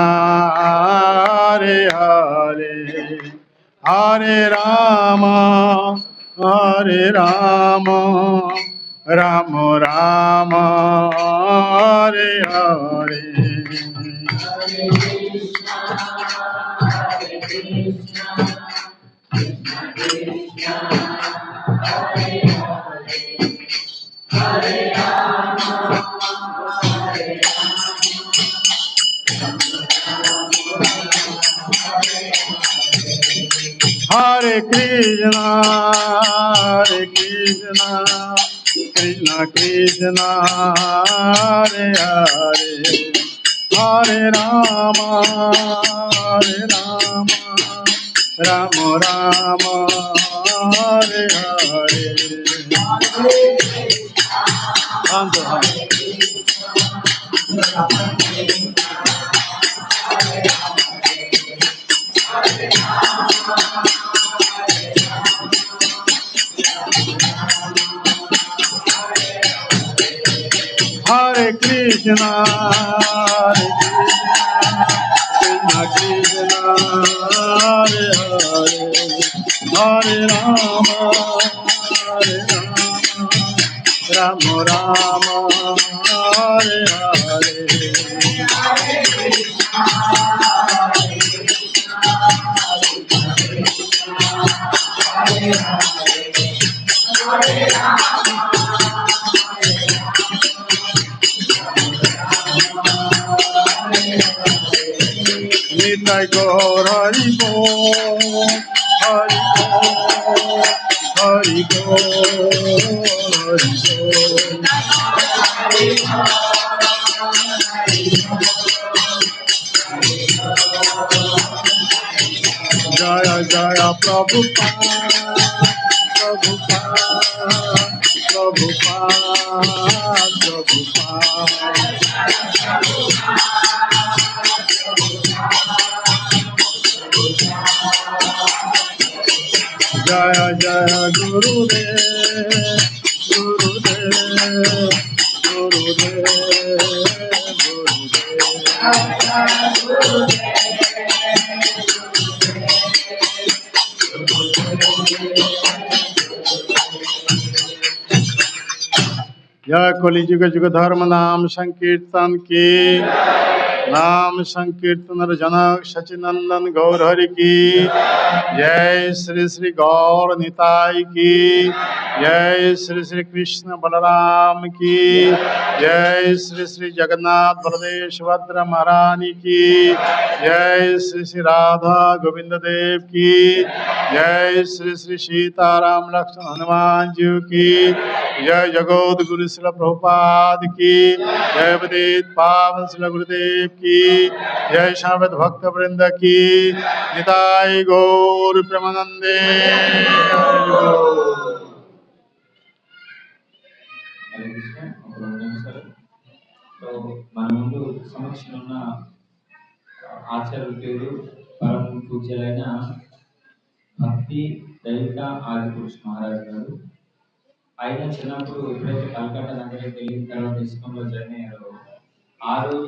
ହରେ ହରେ হরে Ram Ram Ram Hare Hare Hare Krishna, Krishna Krishna, Hare Hare, Hare Rama, Rama Rama, Hare Hare. Hare Krishna, Krishna Krishna, Hare Hare, Hare Rama, Rama Rama, Hare Hare. Nitai Gaur Hari Bol, Hari Bol, Hari Bol, Hari Bol. Jaya Jaya Prabhupada, Prabhupada, Prabhupada, Prabhupada. Jaya Jaya Gurudev, Gurudev, Gurudev, Gurudev. जय कलि जुग जुग धर्म नाम संकीर्तन की नाम संकीर्तन जनक सचिनंदन गौर हरि की जय श्री श्री गौर निताई की जय श्री श्री कृष्ण बलराम की जय श्री श्री जगन्नाथ बलदेव सुभद्रा महारानी की जय श्री श्री राधा गोविंद देव की जय श्री श्री सीताराम लक्ष्मण हनुमान जी की जय जगत गुरु श्रील प्रभुपाद की जय वेदित पावन श्रील गुरुदेव की जय शावत भक्त वृंद की निताई गौर प्रेमानंदे మన ముందు సమక్షంలో ఉన్న ఆచార్యులు పరమ పూజ్యులైన భక్తి దైవిక ఆదిపురుష్ మహారాజ్ గారు ఆయన చిన్నప్పుడు ఎప్పుడైతే కలకత్తా నగరానికి వెళ్ళిన తర్వాత ఇస్కాన్‌లో జాయిన్ అయ్యారో, ఆ రోజు